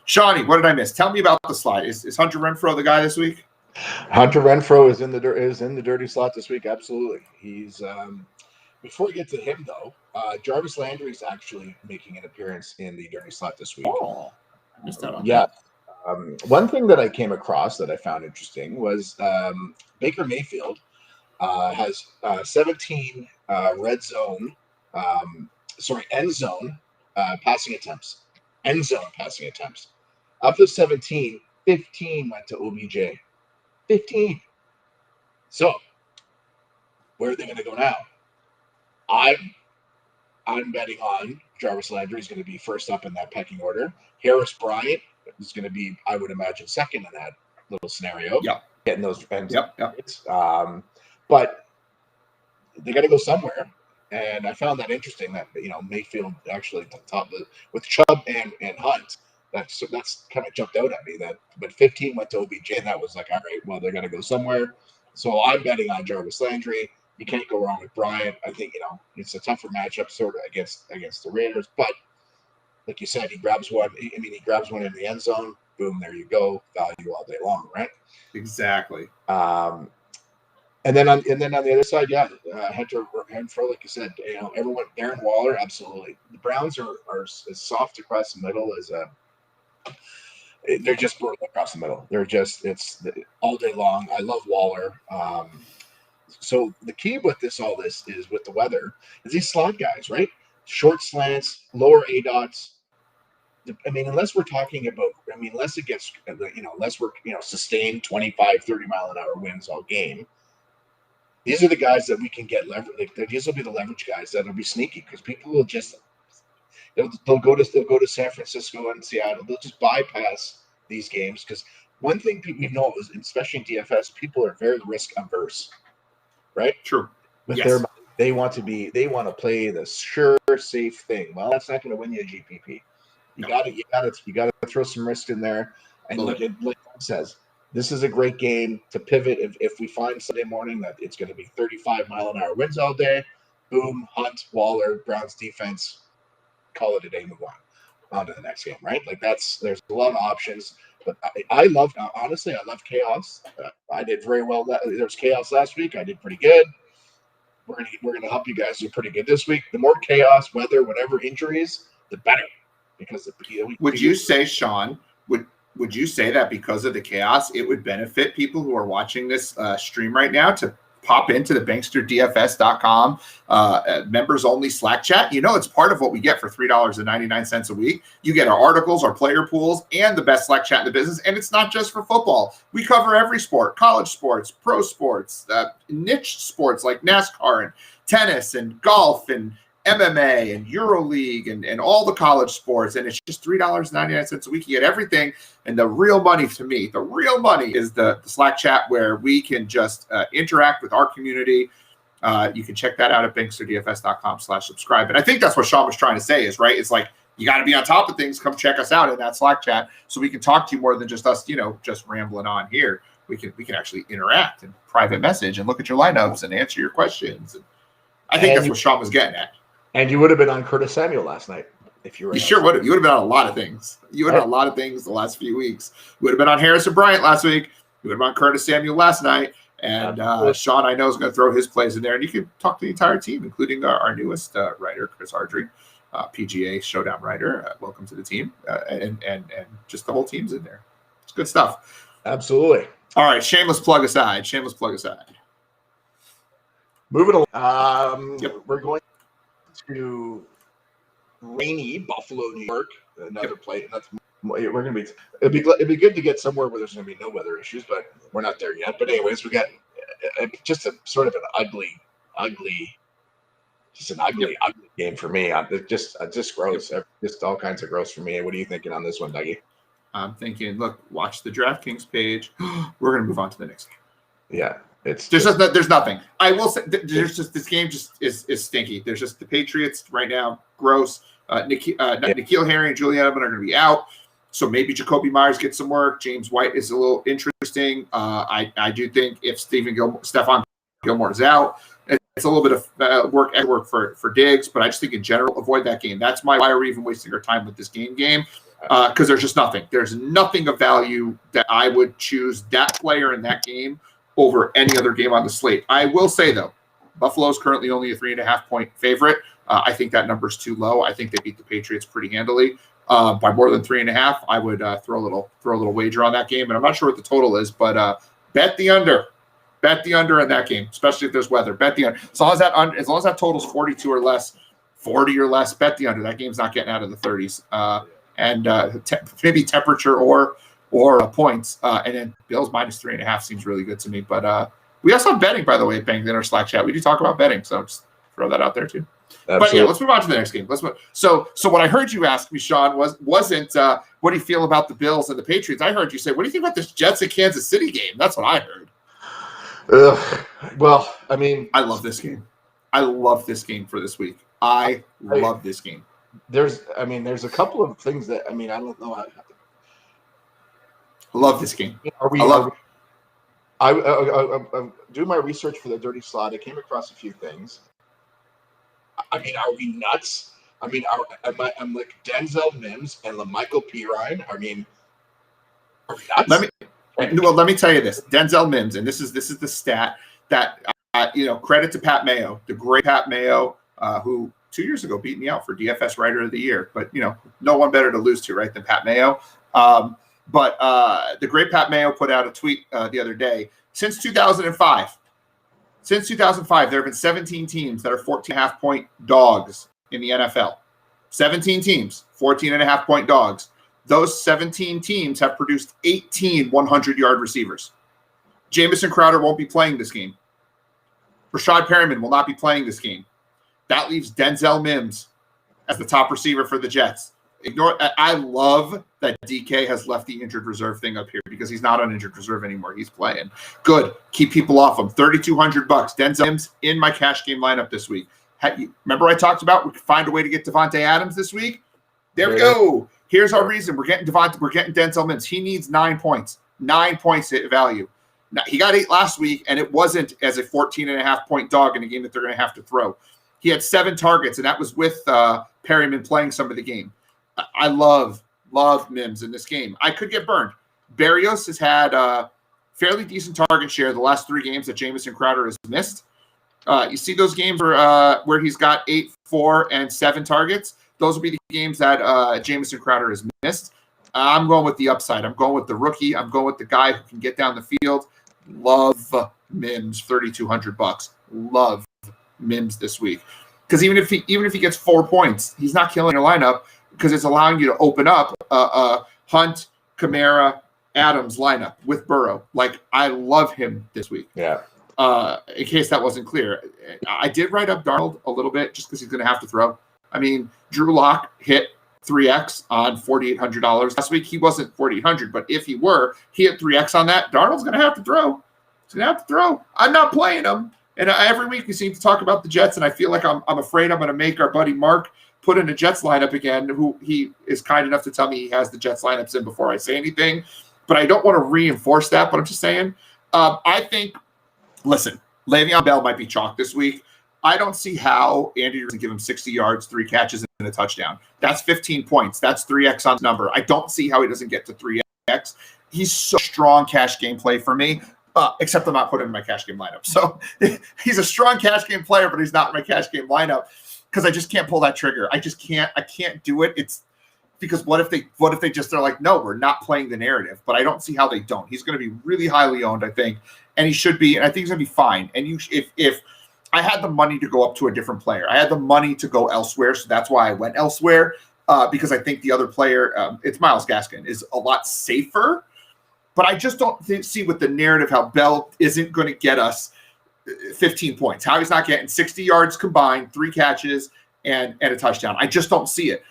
Shawnee, what did I miss? Tell me about the slide. Is Hunter Renfro the guy this week? Hunter Renfro is in the dirty slot this week. Absolutely. He's before we get to him though, Jarvis Landry is actually making an appearance in the dirty slot this week. Oh, I missed out on that. One thing that I came across that I found interesting was Baker Mayfield has 17 end zone passing attempts. End zone passing attempts. Of the 17, 15 went to OBJ. 15. So where are they going to go now? I'm betting on Jarvis Landry is going to be first up in that pecking order. Harris Bryant is going to be, I would imagine, second in that little scenario. Yep. Getting those ends. Yep. But they got to go somewhere. And I found that interesting that, Mayfield actually at the top with Chubb and Hunt. That's kind of jumped out at me. But 15 went to OBJ, and that was like, all right, well, they're going to go somewhere. So I'm betting on Jarvis Landry. You can't go wrong with Bryant. I think, it's a tougher matchup sort of against the Raiders. But like you said, he grabs one. He grabs one in the end zone. Boom, there you go. Value all day long, right? Exactly. And then on the other side, Hunter Renfro, like you said, everyone, Darren Waller, absolutely. The Browns are as soft across the middle as they're just brutal across the middle. They're just all day long. I love Waller. So the key with all this is with the weather is these slot guys, right? Short slants, lower A dots. Unless we're talking about, unless it gets, unless we're, sustained 25, 30 mile an hour winds all game. These are the guys that we can get leverage. These will be the leverage guys that'll be sneaky because people will just they'll go to San Francisco and Seattle. They'll just bypass these games because one thing we know is, especially in DFS, people are very risk averse, right? True. Yes. They want to play the sure, safe thing. Well, that's not going to win you a GPP. You got to throw some risk in there. And like Doug says, this is a great game to pivot. If we find Sunday morning that it's going to be 35 mile an hour winds all day, boom, Hunt, Waller, Browns defense, call it a day, move on to the next game, right? Like there's a lot of options. But I love chaos. I did very well. There was chaos last week. I did pretty good. We're gonna help you guys do pretty good this week. The more chaos, weather, whatever injuries, the better. Because would you say, Sean? Would you say that because of the chaos, it would benefit people who are watching this stream right now to pop into the BanksterDFS.com members only Slack chat? It's part of what we get for $3.99 a week. You get our articles, our player pools, and the best Slack chat in the business. And it's not just for football. We cover every sport: college sports, pro sports, niche sports like NASCAR and tennis and golf and MMA and EuroLeague and all the college sports. And it's just $3.99 a week. You get everything. And the real money to me, the real money is the Slack chat where we can just interact with our community. You can check that out at banksterdfs.com/subscribe. And I think that's what Sean was trying to say is, right? It's like, you got to be on top of things. Come check us out in that Slack chat so we can talk to you more than just us, just rambling on here. We can actually interact and private message and look at your lineups and answer your questions. And I think that's what Sean was getting at. And you would have been on Curtis Samuel last night if you were. You sure would have. You would have been on a lot of things. You would have been on a lot of things the last few weeks. You would have been on Harrison Bryant last week. You would have been on Curtis Samuel last night. And Sean, I know, is going to throw his plays in there. And you can talk to the entire team, including our newest writer, Chris Ardrey. PGA Showdown writer. Welcome to the team, and just the whole team's in there. It's good stuff. Absolutely. All right, shameless plug aside. Moving along. We're going to rainy Buffalo, New York. Another play. We're gonna be. It'd be good to get somewhere where there's gonna be no weather issues, but we're not there yet. But anyways, we got just a sort of an ugly game for me. Just gross. Just all kinds of gross for me. What are you thinking on this one, Dougie? I'm thinking, look, watch the DraftKings page. We're gonna move on to the next game. Yeah, there's nothing. I will say there's just this game just is stinky. There's just the Patriots right now, gross. N'Keal Harry and Julian Edelman are going to be out, so maybe Jacoby Myers gets some work. James White is a little interesting. I do think if Stephon Gilmore is out, it's a little bit of work for Diggs, but I just think in general avoid that game. That's why we're even wasting our time with this game because there's just nothing. There's nothing of value that I would choose that player in that game over any other game on the slate. I will say though, Buffalo's currently only a 3.5-point favorite. I think that number's too low. I think they beat the Patriots pretty handily by more than 3.5. I would throw a little wager on that game, and I'm not sure what the total is, but bet the under. Bet the under in that game, especially if there's weather. Bet the under. As long as that total's 42 or less, 40 or less, bet the under. That game's not getting out of the 30s. Maybe temperature or points. And then Bills minus 3.5 seems really good to me. But we also have betting, by the way, Bang, in our Slack chat. We do talk about betting, so just throw that out there too. Absolutely. But yeah, let's move on to the next game. So what I heard you ask me, Sean, wasn't what do you feel about the Bills and the Patriots? I heard you say, what do you think about this Jets and Kansas City game? That's what I heard. Well, I mean, I love this game. I love this game for this week. I love this game. There's a couple of things that I don't know. I love this game. I'm doing my research for the Dirty Slot. I came across a few things. Are we nuts? I'm like Denzel Mims and LaMichael Pirine. Are we nuts? Let me tell you this. Denzel Mims, and this is the stat that credit to Pat Mayo, the great Pat Mayo, who 2 years ago beat me out for DFS Writer of the Year. But no one better to lose to, right, than Pat Mayo. But the great Pat Mayo put out a tweet the other day. Since 2005, there have been 17 teams that are 14.5-point dogs in the NFL. 17 teams, 14.5-point dogs. Those 17 teams have produced 18 100-yard receivers. Jamison Crowder won't be playing this game. Rashad Perriman will not be playing this game. That leaves Denzel Mims as the top receiver for the Jets. I love that DK has left the injured reserve thing up here because he's not on injured reserve anymore. He's playing. Good. Keep people off him. $3,200. Denzel Mims in my cash game lineup this week. Remember I talked about we could find a way to get Davante Adams this week? There we go. Here's our reason. We're getting Denzel Mims. He needs 9 points. 9 points at value. Now, he got 8 last week, and it wasn't as a 14.5-point dog in a game that they're going to have to throw. He had 7 targets, and that was with Perryman playing some of the game. I love Mims in this game. I could get burned. Berrios has had a fairly decent target share the last 3 games that Jamison Crowder has missed. You see those games where he's got 8, 4, and 7 targets? Those will be the games that Jamison Crowder has missed. I'm going with the upside. I'm going with the rookie. I'm going with the guy who can get down the field. Love Mims, $3,200. Love Mims this week. Because even if he gets 4 points, he's not killing your lineup because it's allowing you to open up Hunt, Kamara, Adams lineup with Burrow. Like, I love him this week. Yeah. In case that wasn't clear, I did write up Darnold a little bit just because he's going to have to throw. Drew Lock hit 3X on $4,800 last week. He wasn't $4,800, but if he were, he hit 3X on that. Darnold's going to have to throw. He's going to have to throw. I'm not playing him. And every week we seem to talk about the Jets, and I feel like I'm afraid I'm going to make our buddy Mark put in a Jets lineup again, who he is kind enough to tell me he has the Jets lineups in before I say anything. But I don't want to reinforce that, but I'm just saying. I think, listen, Le'Veon Bell might be chalk this week. I don't see how Andy doesn't give him 60 yards, 3 catches, and a touchdown. That's 15 points. That's 3X on the number. I don't see how he doesn't get to 3X. He's so strong cash game play for me, except I'm not putting him in my cash game lineup. So he's a strong cash game player, but he's not in my cash game lineup. because I just can't pull that trigger. I can't do it. It's because what if they just are like, no, we're not playing the narrative. But I don't see how they don't. He's going to be really highly owned, I think, and he should be, and I think he's going to be fine. And if I had the money to go up to a different player, I had the money to go elsewhere, so that's why I went elsewhere. Because I think the other player, it's Myles Gaskin, is a lot safer. But I just don't see with the narrative how Bell isn't going to get us 15 points. How he's not getting 60 yards combined, 3 catches, and a touchdown. I just don't see it.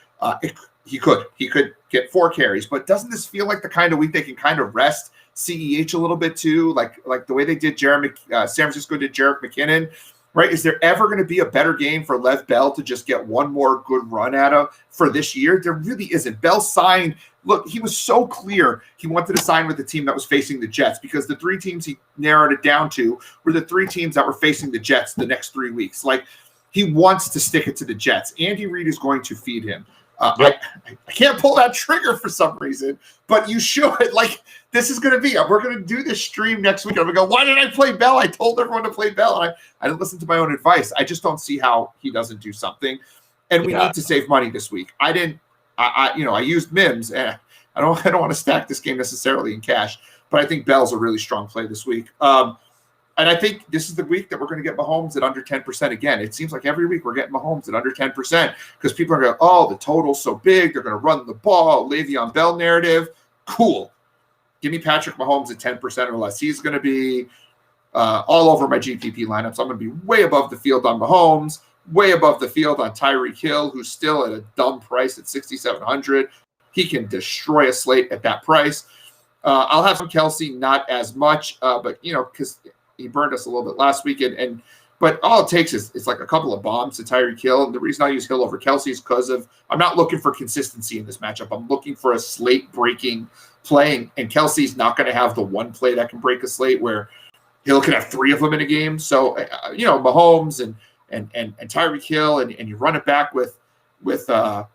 He could get 4 carries, but doesn't this feel like the kind of week they can kind of rest CEH a little bit too, like the way they did San Francisco did Jerick McKinnon, right? Is there ever going to be a better game for Lev Bell to just get one more good run at him for this year? There really isn't. Bell signed. Look, he was so clear he wanted to sign with the team that was facing the Jets because the 3 teams he narrowed it down to were the 3 teams that were facing the Jets the next 3 weeks. Like, he wants to stick it to the Jets. Andy Reid is going to feed him. I can't pull that trigger for some reason, but you should. Like, this is going to be, we're going to do this stream next week. I'm going to go, why did I play Bell? I told everyone to play Bell. And I didn't listen to my own advice. I just don't see how he doesn't do something. And we need to save money this week. I used Mims, and I don't want to stack this game necessarily in cash, but I think Bell's a really strong play this week. And I think this is the week that we're going to get Mahomes at under 10% again. It seems like every week we're getting Mahomes at under 10% because people are going, oh, the total's so big. They're going to run the ball. Le'Veon Bell narrative. Cool. Give me Patrick Mahomes at 10% or less. He's going to be all over my GPP lineups. I'm going to be way above the field on Mahomes, way above the field on Tyreek Hill, who's still at a dumb price at $6,700. He can destroy a slate at that price. I'll have some Kelce, not as much, but, because he burned us a little bit last week. But all it takes is like a couple of bombs to Tyreek Hill. And the reason I use Hill over Kelce is because I'm not looking for consistency in this matchup. I'm looking for a slate-breaking play. And Kelsey's not going to have the one play that can break a slate where Hill can have 3 of them in a game. So, Mahomes and Tyreek Hill, and you run it back with Denzel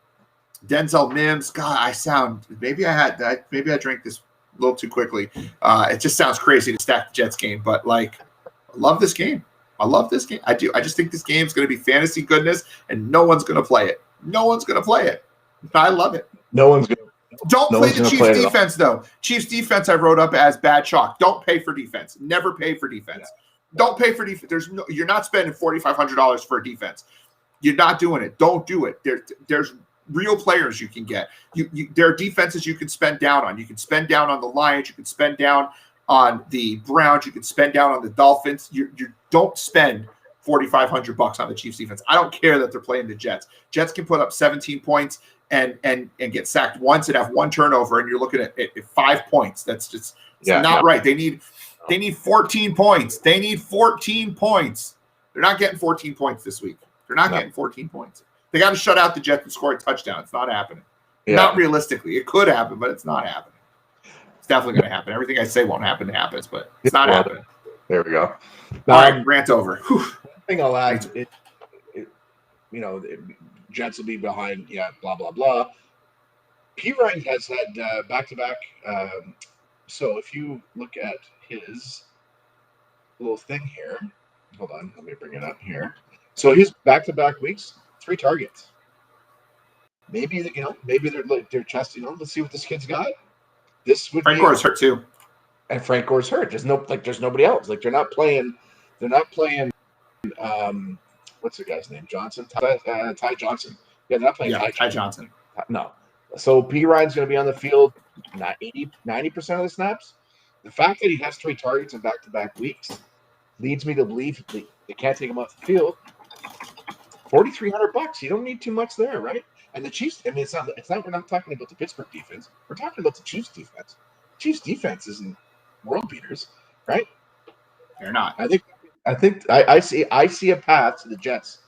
Mims. God, maybe I drank this a little too quickly. It just sounds crazy to stack the Jets game, but I love this game. I love this game. I do. I just think this game is going to be fantasy goodness, and no one's going to play it. No one's going to play it. I love it. No one's going to. Don't play the Chiefs defense, though. Chiefs defense I wrote up as bad chalk. Don't pay for defense. Never pay for defense. Yeah. Don't pay for defense. You're not spending $4,500 for a defense. You're not doing it. Don't do it. There's real players you can get. There are defenses you can spend down on. You can spend down on the Lions. You can spend down on the Browns. You can spend down on the Dolphins. You don't spend $4,500 on the Chiefs defense. I don't care that they're playing the Jets. Jets can put up 17 points and get sacked once and have 1 turnover, and you're looking at 5 points. That's just not right. They need 14 points. They need 14 points. They're not getting 14 points this week. They're not getting 14 points. They got to shut out the Jets and score a touchdown. It's not happening. Yeah. Not realistically. It could happen, but it's not happening. It's definitely going to happen. Everything I say won't happen. It happens, but it's not happening. There we go. All right, rant over. Whew. One thing I'll add, Jets will be behind, blah, blah, blah. P. Ryan has had back-to-back. So if you look at his little thing here, hold on, let me bring it up here. So his back-to-back weeks, 3 targets. Maybe they're testing. Let's see what this kid's got. Frank Gore's hurt too, and Frank Gore's hurt. There's nobody else. They're not playing. What's the guy's name? Johnson. Ty Johnson. Yeah, they're not playing. Ty Johnson. No. So P. Ryan's going to be on the field 90% of the snaps. The fact that he has 3 targets in back-to-back weeks leads me to believe they can't take him off the field. $4,300. You don't need too much there, right? And the Chiefs. I mean, it's not. We're not talking about the Pittsburgh defense. We're talking about the Chiefs defense. Chiefs defense isn't world beaters, right? They're not. I see a path to the Jets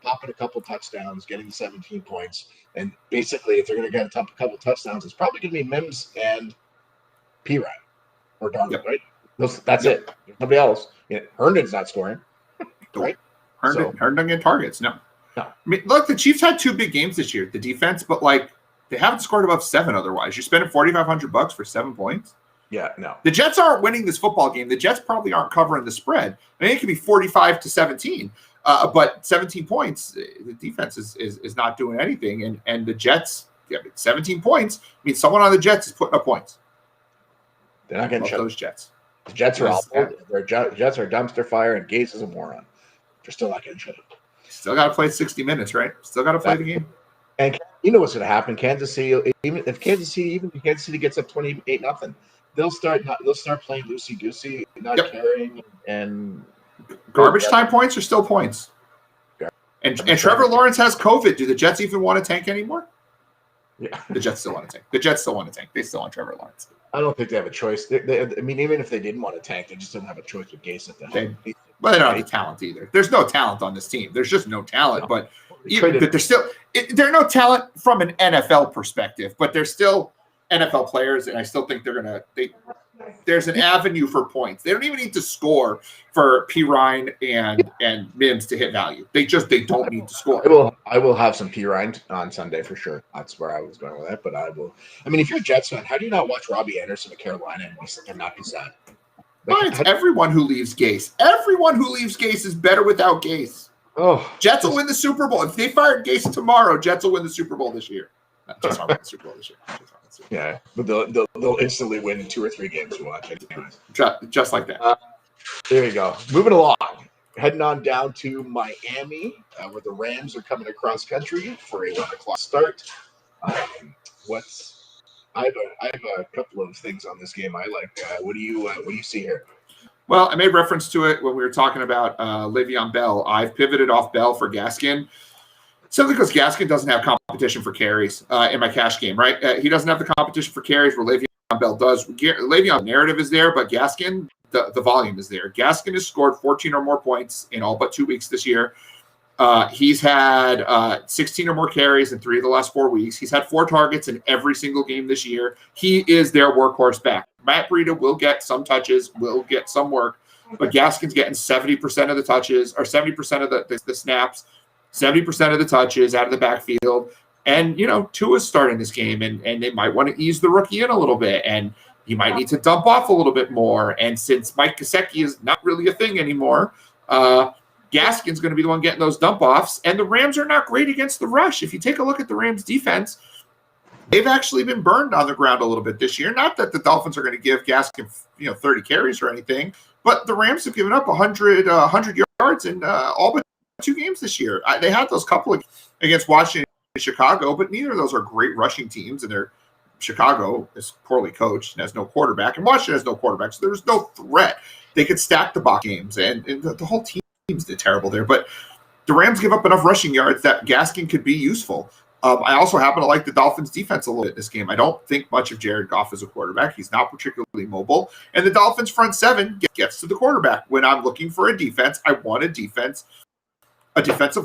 popping a couple touchdowns, getting 17 points, and basically, if they're going to get a couple touchdowns, it's probably going to be Mims and P. Ryan or Darnold, right? That's it. There's nobody else. Herndon's not scoring, right? Herndon doesn't get targets. No. I mean, look, the Chiefs had 2 big games this year. The defense, but they haven't scored above 7 otherwise. You're spending $4,500 for 7 points. Yeah, no. The Jets aren't winning this football game. The Jets probably aren't covering the spread. I mean, it could be 45-17. But 17 points, the defense is not doing anything. And the Jets, 17 points means someone on the Jets is putting up points. They're not getting those Jets. The Jets are awful. Jets are dumpster fire, and Gase is a moron. They're still not getting shut up. Still got to play 60 minutes, right? Still got to play the game. And you know what's going to happen? Kansas City, even if Kansas City gets up 28-0, they'll start playing loosey goosey, not caring, and garbage time points are still points. And Trevor Lawrence has COVID. Do the Jets even want to tank anymore? Yeah, the Jets still want to tank. They still want Trevor Lawrence. I don't think they have a choice. I mean, even if they didn't want to tank, they just don't have a choice with Gase at the helm. Well, they don't have the talent either. There's no talent on this team. There's just no talent. But they're no talent from an NFL perspective. But they're still NFL players, and I still think there's an avenue for points. They don't even need to score for P. Ryan and Mims to hit value. They don't need to score. I will have some P. Ryan on Sunday for sure. That's where I was going with that. But I will. I mean, if you're a Jets fan, how do you not watch Robbie Anderson of Carolina and not be sad? It's everyone who leaves Gase. Everyone who leaves Gase is better without Gase. Oh, Jets will win the Super Bowl. If they fired Gase tomorrow, Jets will win the Super Bowl this year. Jets will win the Super Bowl this year. Yeah, but they'll instantly win 2 or 3 games to watch. Anyways. Just like that. There you go. Moving along, heading on down to Miami, where the Rams are coming across country for a 1:00 start. I have a couple of things on this game I like. What do you see here? Well, I made reference to it when we were talking about Le'Veon Bell. I've pivoted off Bell for Gaskin. Simply because Gaskin doesn't have competition for carries in my cash game, right? He doesn't have the competition for carries where Le'Veon Bell does. Le'Veon narrative is there, but Gaskin, the volume is there. Gaskin has scored 14 or more points in all but 2 weeks this year. He's had 16 or more carries in 3 of the last 4 weeks. He's had 4 targets in every single game this year. He is their workhorse back. Matt Breida will get some touches, will get some work, but Gaskin's getting 70% of the touches or 70% of the snaps. 70% of the touches out of the backfield. And, Tua's starting this game, and they might want to ease the rookie in a little bit, and you might need to dump off a little bit more. And since Mike Gesicki is not really a thing anymore, Gaskin's going to be the one getting those dump offs. And the Rams are not great against the rush. If you take a look at the Rams defense, they've actually been burned on the ground a little bit this year. Not that the Dolphins are going to give Gaskin, 30 carries or anything, but the Rams have given up 100 yards in all but 2 games this year. They had those couple against Washington and Chicago, but neither of those are great rushing teams. And Chicago is poorly coached and has no quarterback, and Washington has no quarterback, so there's no threat. They could stack the box games, and the whole team's terrible there. But the Rams give up enough rushing yards that Gaskin could be useful. I also happen to like the Dolphins' defense a little bit this game. I don't think much of Jared Goff as a quarterback. He's not particularly mobile. And the Dolphins' front 7 gets to the quarterback. When I'm looking for a defense, I want a defensive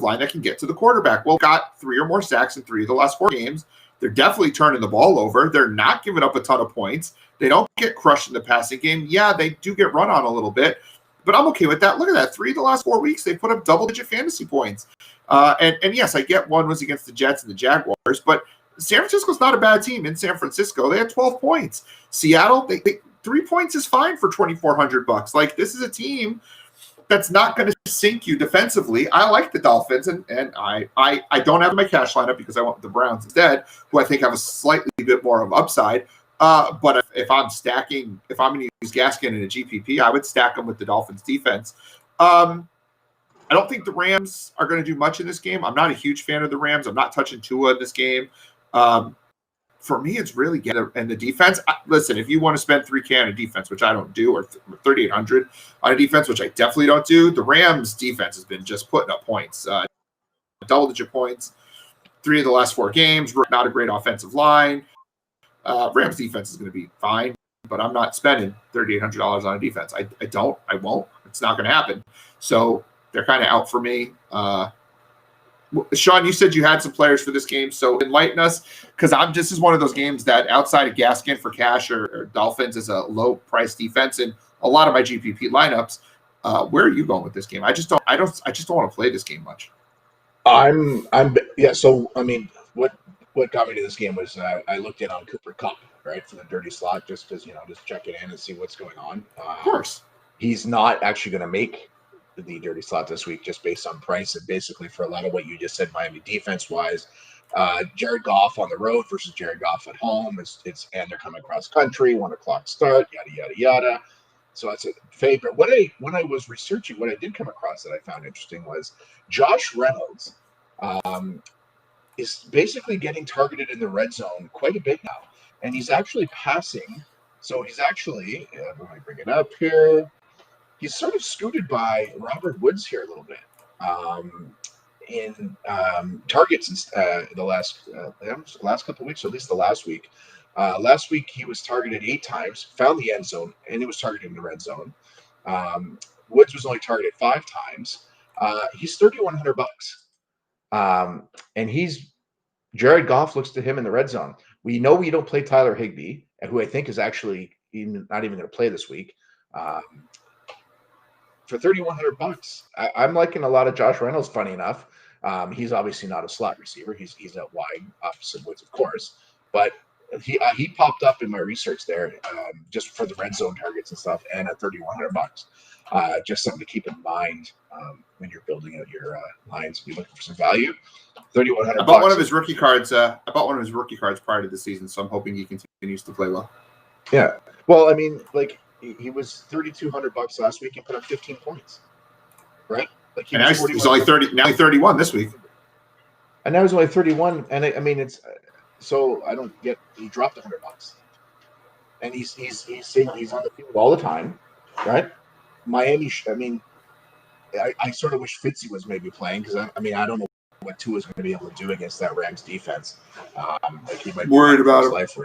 line that can get to the quarterback. Well, got 3 or more sacks in 3 of the last 4 games. They're definitely turning the ball over. They're not giving up a ton of points. They don't get crushed in the passing game. Yeah, they do get run on a little bit, but I'm okay with that. Look at that. 3 of the last 4 weeks, they put up double-digit fantasy points. And yes, I get one was against the Jets and the Jaguars, but San Francisco's not a bad team in San Francisco. They had 12 points. Seattle, they 3 points is fine for $2,400. Like, this is a team that's not going to sink you defensively. I like the Dolphins, and I don't have my cash lineup because I went with the Browns instead, who I think have a slightly bit more of upside. But if I'm going to use Gaskin in a GPP, I would stack them with the Dolphins defense. I don't think the Rams are going to do much in this game. I'm not a huge fan of the Rams. I'm not touching Tua in this game. For me, it's really and the defense. Listen, if you want to spend $3,000 on a defense, which I don't do, or $3,800 on a defense, which I definitely don't do, the Rams defense has been just putting up points, double-digit points, 3 of the last 4 games. Not a great offensive line. Rams defense is going to be fine, but I'm not spending $3,800 on a defense. I won't. It's not going to happen. So they're kind of out for me. Sean, you said you had some players for this game, so enlighten us, because this is one of those games that outside of Gaskin for cash or Dolphins is a low price defense in a lot of my GPP lineups. Where are you going with this game? I just don't want to play this game much. So I mean, what got me to this game was I looked in on Cooper Kupp, right, for the dirty slot, just because just check it in and see what's going on. Of course, he's not actually going to make the dirty slot this week just based on price and basically for a lot of what you just said, Miami defense-wise. Jared Goff on the road versus Jared Goff at home. And they're coming cross country, 1 o'clock start, yada, yada, yada. So that's a favorite. When I was researching, what I did come across that I found interesting was Josh Reynolds is basically getting targeted in the red zone quite a bit now. And he's actually passing. So he's actually, let me bring it up here. He's sort of scooted by Robert Woods here a little bit in targets the last couple of weeks, or at least the last week. Last week he was targeted 8 times, found the end zone, and he was targeted in the red zone. Woods was only targeted 5 times. He's $3,100, and Jared Goff looks to him in the red zone. We know we don't play Tyler Higbee, who I think is actually not even going to play this week. For $3,100, I'm liking a lot of Josh Reynolds. Funny enough, he's obviously not a slot receiver. He's out wide, opposite Woods, of course, but he popped up in my research there just for the red zone targets and stuff, and at $3,100. Just something to keep in mind when you're building out your lines. If you're looking for some value, $3,100. I bought one of his rookie cards. Prior to the season, so I'm hoping he continues to play well. Yeah, well, I mean, like he was $3,200 last week and put up 15 points, right? Like he's only 30 now. He's 31 this week, and now he's only 31. And I mean, it's so I don't get. He dropped $100, and he's on the field all the time, right? Miami. I mean, I sort of wish Fitzy was maybe playing because I don't know what Tua is going to be able to do against that Rams defense. Like he might be worried about his life.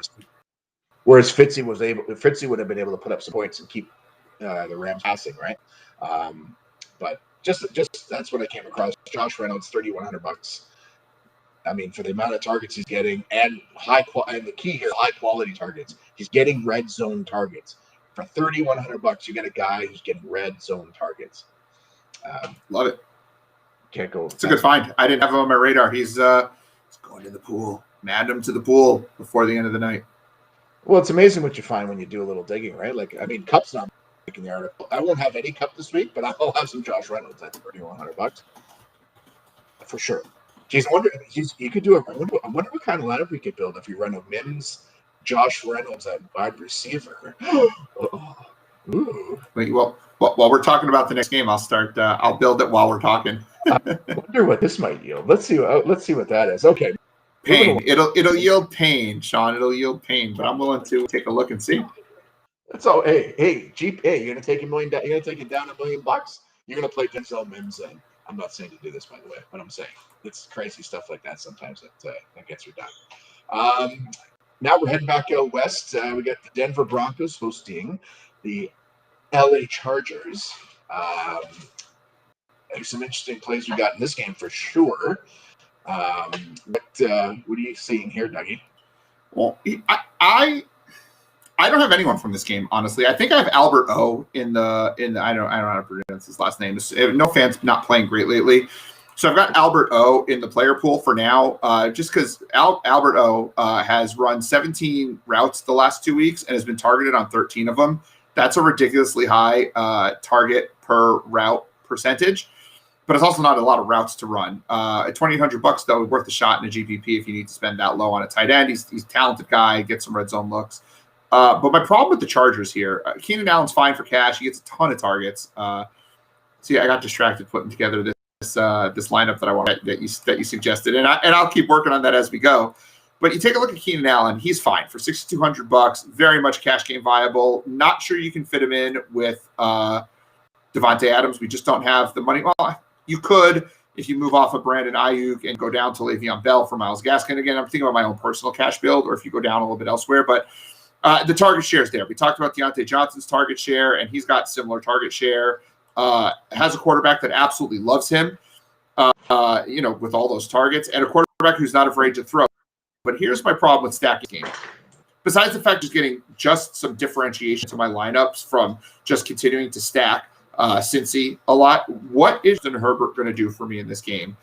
Whereas Fitzy would have been able to put up some points and keep the Rams passing, right? But just that's what I came across. Josh Reynolds, $3,100. I mean, for the amount of targets he's getting and and the key here, high quality targets. He's getting red zone targets. For $3,100, you get a guy who's getting red zone targets. Love it. Can't go. It's a good find. I didn't have him on my radar. He's going to the pool. Add him to the pool before the end of the night. Well, it's amazing what you find when you do a little digging, right? Like, I mean, Cup's not making the article. I won't have any Cup this week, but I'll have some Josh Reynolds at $3,100 for sure. Geez, I wonder you could do I wonder what kind of lineup we could build if you run a Mims, Josh Reynolds at wide receiver. Ooh. Wait, well, while we're talking about the next game, I'll build it while we're talking. I wonder what this might yield. Let's see what that is. Okay. Pain. It'll yield pain, Sean. It'll yield pain, but I'm willing to take a look and see. That's all. Hey, you're gonna take $1 million. You're gonna take it down $1 million. You're gonna play Denzel Mims, and I'm not saying to do this, by the way, but I'm saying it's crazy stuff like that sometimes that gets you down. Now we're heading back out west. We got the Denver Broncos hosting the LA Chargers. There's some interesting plays we got in this game for sure. What are you seeing here, Dougie? Well, I don't have anyone from this game, honestly. I think I have Albert O in the I don't know how to pronounce his last name. No fans not playing great lately. So I've got Albert O in the player pool for now, just because Albert O has run 17 routes the last 2 weeks and has been targeted on 13 of them. That's a ridiculously high target per route percentage, but it's also not a lot of routes to run. At $2,800 though, worth a shot in a GPP if you need to spend that low on a tight end. He's a talented guy, gets some red zone looks. But my problem with the Chargers here, Keenan Allen's fine for cash. He gets a ton of targets. See, I got distracted putting together this lineup that I want that you suggested, and I'll keep working on that as we go. But you take a look at Keenan Allen; he's fine for $6,200. Very much cash game viable. Not sure you can fit him in with Davante Adams. We just don't have the money. Well, you could if you move off of Brandon Ayuk and go down to Le'Veon Bell for Myles Gaskin. Again, I'm thinking about my own personal cash build, or if you go down a little bit elsewhere. But the target share is there. We talked about Deontay Johnson's target share, and he's got similar target share. Has a quarterback that absolutely loves him, with all those targets, and a quarterback who's not afraid to throw. But here's my problem with stacking game. Besides the fact of getting just some differentiation to my lineups from just continuing to stack Cincy a lot, what is Herbert going to do for me in this game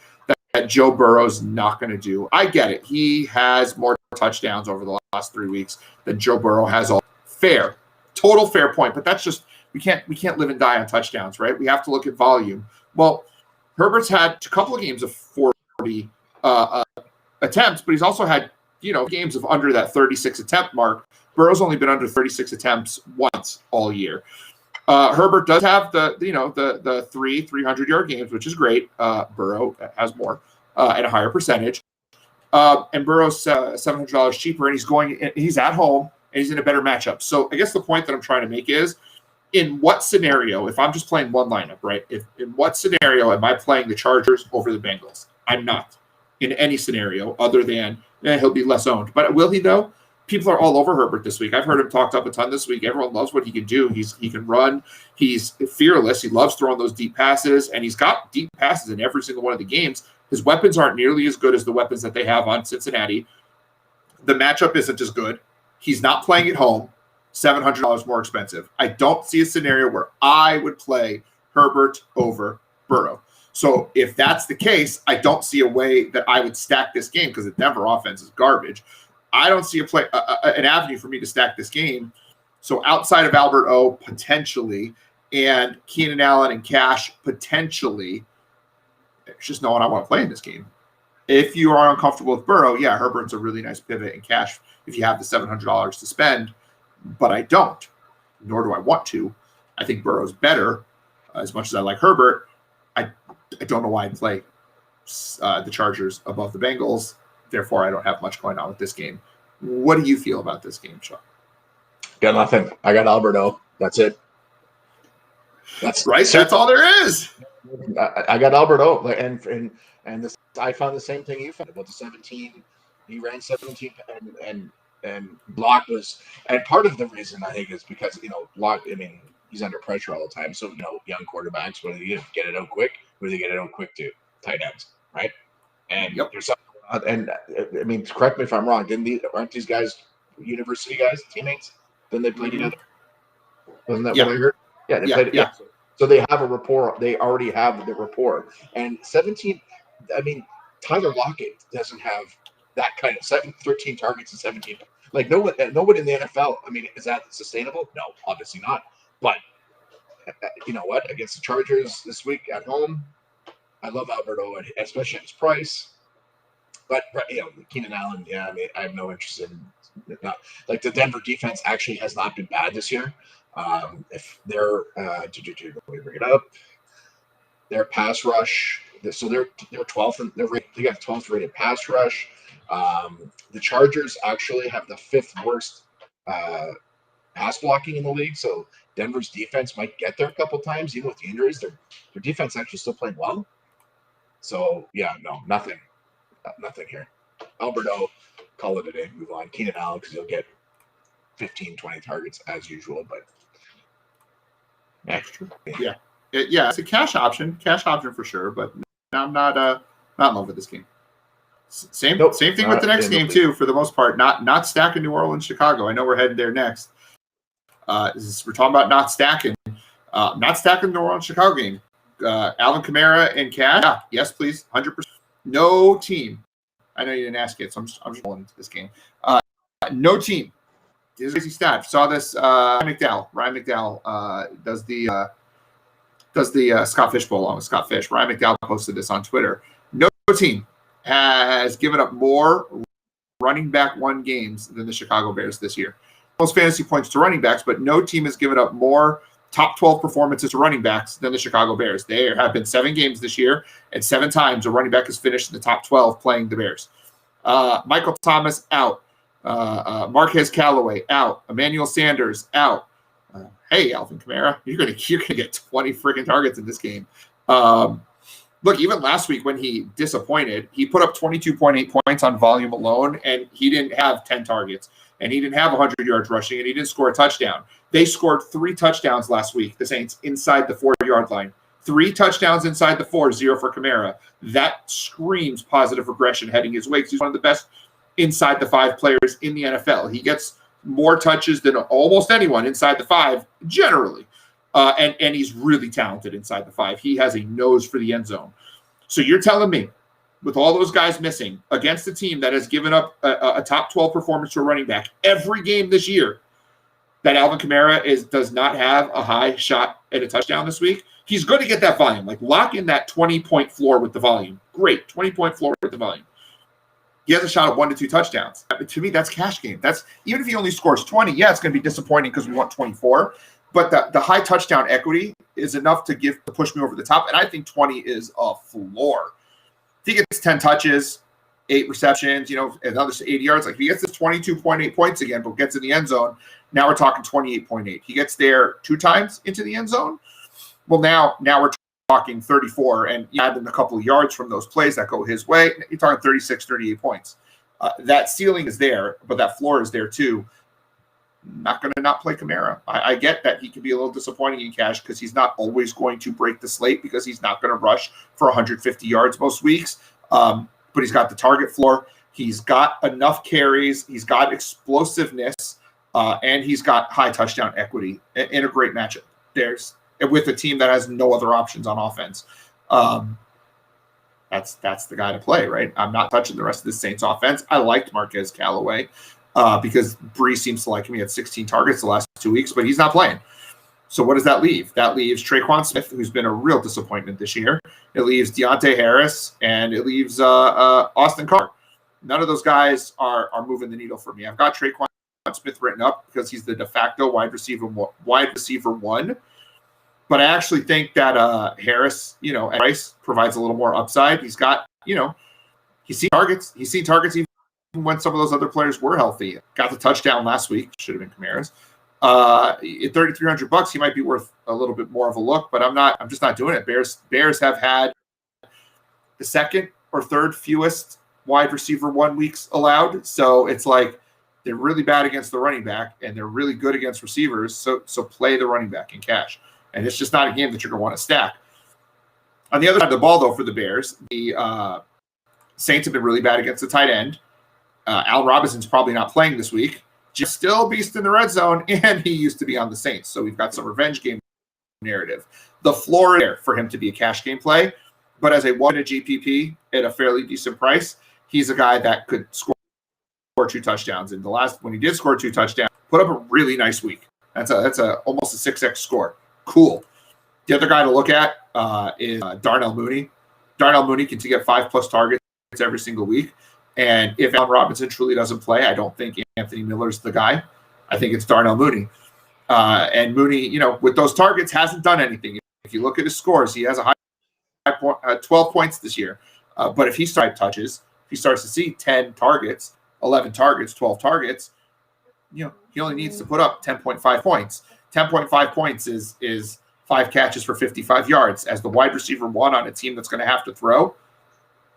that Joe Burrow's not going to do? I get it. He has more touchdowns over the last 3 weeks than Joe Burrow has all. Fair. Total fair point, but that's just we can't live and die on touchdowns, right? We have to look at volume. Well, Herbert's had a couple of games of 40 attempts, but he's also had, games of under that 36 attempt mark. Burrow's only been under 36 attempts once all year. Herbert does have the 300-yard games, which is great. Burrow has more at a higher percentage. And Burrow's $700 cheaper, and he's at home, and he's in a better matchup. So I guess the point that I'm trying to make is, in what scenario, if I'm just playing one lineup, right? In what scenario am I playing the Chargers over the Bengals? I'm not in any scenario other than he'll be less owned. But will he, though? People are all over Herbert this week. I've heard him talked up a ton this week. Everyone loves what he can do. He can run. He's fearless. He loves throwing those deep passes, and he's got deep passes in every single one of the games. His weapons aren't nearly as good as the weapons that they have on Cincinnati. The matchup isn't as good. He's not playing at home. $700 more expensive. I don't see a scenario where I would play Herbert over Burrow. So if that's the case, I don't see a way that I would stack this game because the Denver offense is garbage. I don't see an avenue for me to stack this game. So outside of Albert O, potentially, and Keenan Allen and Cash, potentially, there's just no one I want to play in this game. If you are uncomfortable with Burrow, yeah, Herbert's a really nice pivot, and Cash, if you have the $700 to spend, but I don't, nor do I want to. I think Burrow's better. As much as I like Herbert, I don't know why I'd play the Chargers above the Bengals. Therefore, I don't have much going on with this game. What do you feel about this game, Sean? Got nothing. I got Alberto. That's it. That's right. That's all there is. I got Alberto, and this. I found the same thing you found about the 17. He ran 17, and Block was, and part of the reason I think is because Block. I mean, he's under pressure all the time. So young quarterbacks, what do they do? Get it out quick. Who do they get it out quick to? Tight ends, right? And there's something. And I mean, correct me if I'm wrong. Aren't these guys university guys, teammates? Then they play together. Wasn't that what I heard? Yeah, they played. Yeah. So they have a rapport. They already have the rapport. And 17. I mean, Tyler Lockett doesn't have that kind of 13 targets and 17. Like nobody in the NFL. I mean, is that sustainable? No, obviously not. But you know what? Against the Chargers this week at home, I love Alberto, especially at his price. But Keenan Allen, I mean, I have no interest in like the Denver defense actually has not been bad this year. If they're let me bring it up, their pass rush, so they're 12th and they got 12th rated pass rush. The Chargers actually have the 5th worst pass blocking in the league. So Denver's defense might get there a couple times, even with the injuries. Their defense actually still playing well. So nothing here. Alberto, call it a day. Move on. Keenan Allen, because he'll get 15, 20 targets as usual. But extra. Yeah. It's a cash option for sure. But I'm not in love with this game. Same thing with the next game too. For the most part, not stacking New Orleans, Chicago. I know we're headed there next. We're talking about not stacking New Orleans, Chicago game. Alvin Kamara and Cash. Yeah, yes, please, 100%. No team. I know you didn't ask it, so I'm just rolling into this game. No team. This is a crazy stat. Saw this. Ryan McDowell does the Scott Fish Bowl along with Scott Fish. Ryan McDowell posted this on Twitter. No team has given up more running back one games than the Chicago Bears this year. Most fantasy points to running backs, but no team has given up more top 12 performances to running backs than the Chicago Bears. There have been 7 games this year, and 7 times a running back has finished in the top 12 playing the Bears. Michael Thomas out. Marquez Callaway out. Emmanuel Sanders out. Hey, Alvin Kamara, you're gonna get 20 freaking targets in this game. Look, even last week when he disappointed, he put up 22.8 points on volume alone, and he didn't have 10 targets, and he didn't have 100 yards rushing, and he didn't score a touchdown. They scored 3 touchdowns last week, the Saints, inside the 4-yard line. 3 touchdowns inside the 4, 0 for Kamara. That screams positive regression heading his way because he's one of the best inside the 5 players in the NFL. He gets more touches than almost anyone inside the 5, generally. And he's really talented inside the 5. He has a nose for the end zone. So you're telling me, with all those guys missing, against a team that has given up a top 12 performance to a running back every game this year, that Alvin Kamara does not have a high shot at a touchdown this week, he's going to get that volume. Like, lock in that 20-point floor with the volume. Great, 20-point floor with the volume. He has a shot at 1 to 2 touchdowns. To me, that's cash game. That's even if he only scores 20, yeah, it's going to be disappointing because we want 24. But the high touchdown equity is enough to push me over the top. And I think 20 is a floor. If he gets 10 touches, 8 receptions, another 80 yards, like if he gets this 22.8 points again, but gets in the end zone, now we're talking 28.8. He gets there 2 times into the end zone. Well, now we're talking 34, and you add in a couple of yards from those plays that go his way, you're talking 36, 38 points. That ceiling is there, but that floor is there too. Not going to not play Kamara. I get that he can be a little disappointing in cash because he's not always going to break the slate because he's not going to rush for 150 yards most weeks. But he's got the target floor. He's got enough carries. He's got explosiveness, and he's got high touchdown equity in a great matchup. With a team that has no other options on offense. That's the guy to play, right? I'm not touching the rest of the Saints offense. I liked Marquez Callaway because Brees seems to like him. He had 16 targets the last 2 weeks, but he's not playing. So what does that leave? That leaves Traquan Smith, who's been a real disappointment this year. It leaves Deontay Harris, and it leaves Austin Carr. None of those guys are moving the needle for me. I've got Traquan Smith written up because he's the de facto wide receiver one. But I actually think that Harris, at price, provides a little more upside. He's got, he's seen targets. He's seen targets even when some of those other players were healthy. Got the touchdown last week. Should have been Kamara's. At $3,300, he might be worth a little bit more of a look. But I'm just not doing it. Bears have had the second or third fewest wide receiver 1 weeks allowed. So it's like they're really bad against the running back, and they're really good against receivers. So play the running back in cash. And it's just not a game that you're going to want to stack. On the other side of the ball, though, for the Bears, the Saints have been really bad against the tight end. Allen Robinson's probably not playing this week. Just still beast in the red zone, and he used to be on the Saints. So we've got some revenge game narrative. The floor is there for him to be a cash game play, but as a GPP at a fairly decent price, he's a guy that could score 2 touchdowns. And when he did score 2 touchdowns, put up a really nice week. That's almost a 6x score. Cool. The other guy to look at is Darnell Mooney. Darnell Mooney can get 5+ targets every single week. And if Allen Robinson truly doesn't play, I don't think Anthony Miller's the guy. I think it's Darnell Mooney. And Mooney, with those targets, hasn't done anything. If you look at his scores, he has a high 12 points this year. But if he starts to see 10 targets, 11 targets, 12 targets, he only needs to put up 10.5 points. 10.5 points is 5 catches for 55 yards. As the wide receiver 1 on a team that's going to have to throw,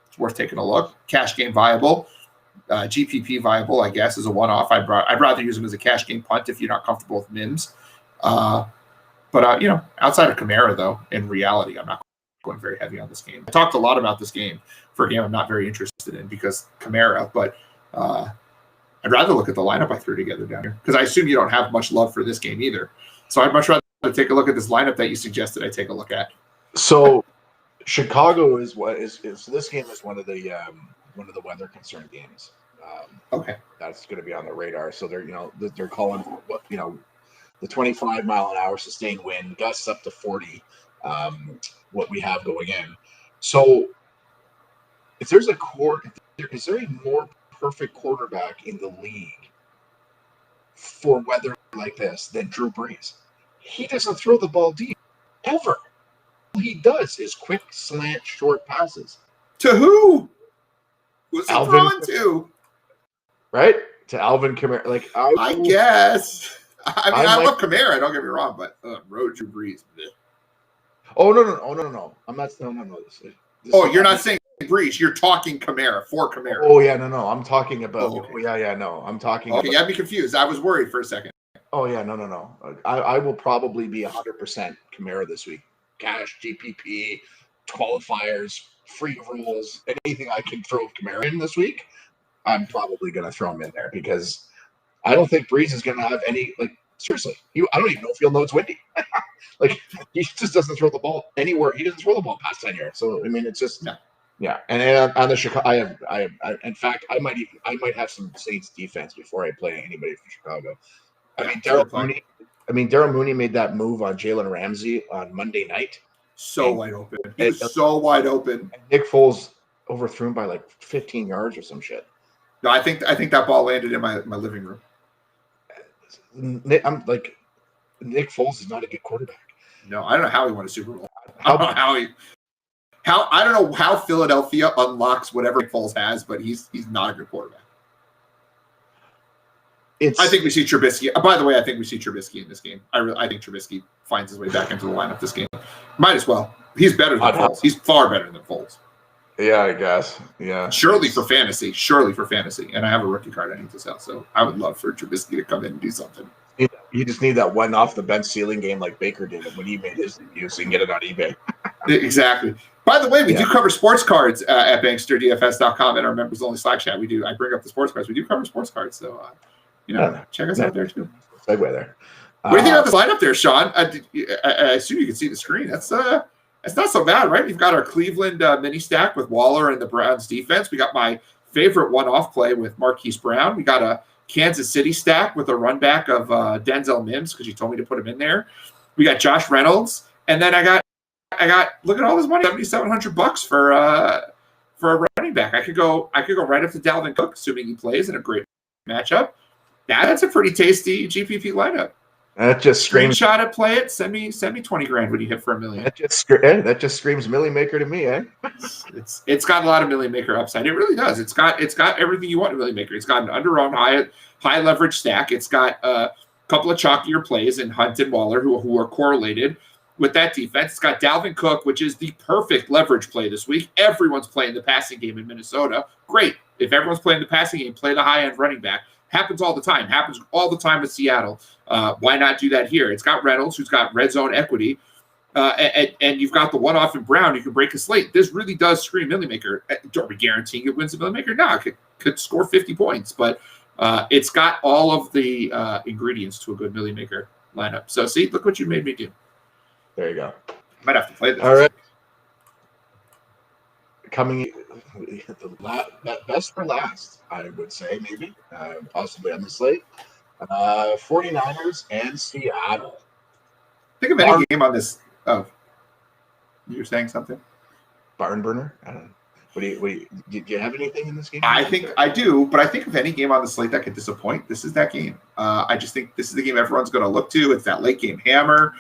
it's worth taking a look. Cash game viable. GPP viable, I guess, is a one-off. I'd rather use him as a cash game punt if you're not comfortable with Mims. But outside of Kamara, though, in reality, I'm not going very heavy on this game. I talked a lot about this game for a game I'm not very interested in because Kamara, but I'd rather look at the lineup I threw together down here because I assume you don't have much love for this game either. So I'd much rather take a look at this lineup that you suggested I take a look at. So Chicago is so this game is one of the weather concern games. Okay, that's going to be on the radar. So they're calling the 25 mile an hour sustained wind, gusts up to 40. What we have going in. So if there's is there a more perfect quarterback in the league for weather like this than Drew Brees? He doesn't throw the ball deep ever. All he does is quick slant short passes. To who? Who's he throwing to? Right? To Alvin Kamara. Like I guess. I love Kamara, don't get me wrong, but road Drew Brees. Oh no. I'm not you're not saying Brees, you're talking Kamara for Kamara. Oh yeah, no. I'm talking about I'm talking okay, you had me confused. I was worried for a second. Oh yeah, no. I will probably be 100% Kamara this week. Cash, GPP, qualifiers, free rolls, anything I can throw Kamara in this week, I'm probably gonna throw him in there because I don't think Brees is gonna have any seriously. I don't even know if he'll know it's windy. He just doesn't throw the ball anywhere. He doesn't throw the ball past 10 yards. So I mean, it's just yeah. And on the Chicago, I in fact I might have some Saints defense before I play anybody from Chicago. I Yeah, mean, it's a good play. Daryl Mooney made that move on Jalen Ramsey on Monday night. So And wide open. He was so wide open. And Nick Foles overthrew him by like 15 yards or some shit. No, I think that ball landed in my living room. I'm like, Nick Foles is not a good quarterback. No, I don't know how he won a Super Bowl. I don't know how Philadelphia unlocks whatever Nick Foles has, but he's not a good quarterback. I think we see Trubisky. By the way, I think we see Trubisky in this game. I think Trubisky finds his way back into the lineup this game. Might as well. He's better than Foles. He's far better than Foles. Yeah, I guess. Yeah. Surely for fantasy. And I have a rookie card I need to sell, so I would love for Trubisky to come in and do something. You just need that one off the bench ceiling game like Baker did when he made his debut, so you can get it on eBay. Exactly. By the way, we do cover sports cards at banksterdfs.com and our members only Slack chat. I bring up the sports cards. We do cover sports cards, so check us out there too. Segue there. What do you think about this lineup there, Sean? I assume you can see the screen. That's not so bad, right? We've got our Cleveland mini stack with Waller and the Browns defense. We got my favorite one-off play with Marquise Brown. We got a Kansas City stack with a run back of Denzel Mims because you told me to put him in there. We got Josh Reynolds, and then I got look at all this money, $7,700 for a running back. I could go right up to Dalvin Cook, assuming he plays in a great matchup. That's a pretty tasty GPP lineup. That just screams. Screenshot it, play it. Send me $20,000 when you hit for $1 million. That just screams Millie Maker to me, eh? It's got a lot of Millie Maker upside. It really does. It's got everything you want in Millie Maker. It's got an under-owned high leverage stack. It's got a couple of chalkier plays in Hunt and Waller who are correlated with that defense. It's got Dalvin Cook, which is the perfect leverage play this week. Everyone's playing the passing game in Minnesota. Great. If everyone's playing the passing game, play the high-end running back. Happens all the time. Happens all the time with Seattle. Why not do that here? It's got Reynolds, who's got red zone equity, and you've got the one-off in Brown. You can break a slate. This really does scream Millie Maker. Don't be guaranteeing it wins the Millie Maker. No, it could score 50 points, but it's got all of the ingredients to a good Millie Maker lineup. So, see, look what you made me do. There you go. Might have to play this. All right. Coming best for last, I would say, maybe, possibly on the slate. 49ers and Seattle. Think of any game on this. Oh, you're saying something? Barn burner? I don't know. Do you have anything in this game? I think I do, but I think of any game on the slate that could disappoint, this is that game. I just think this is the game everyone's going to look to. It's that late game hammer,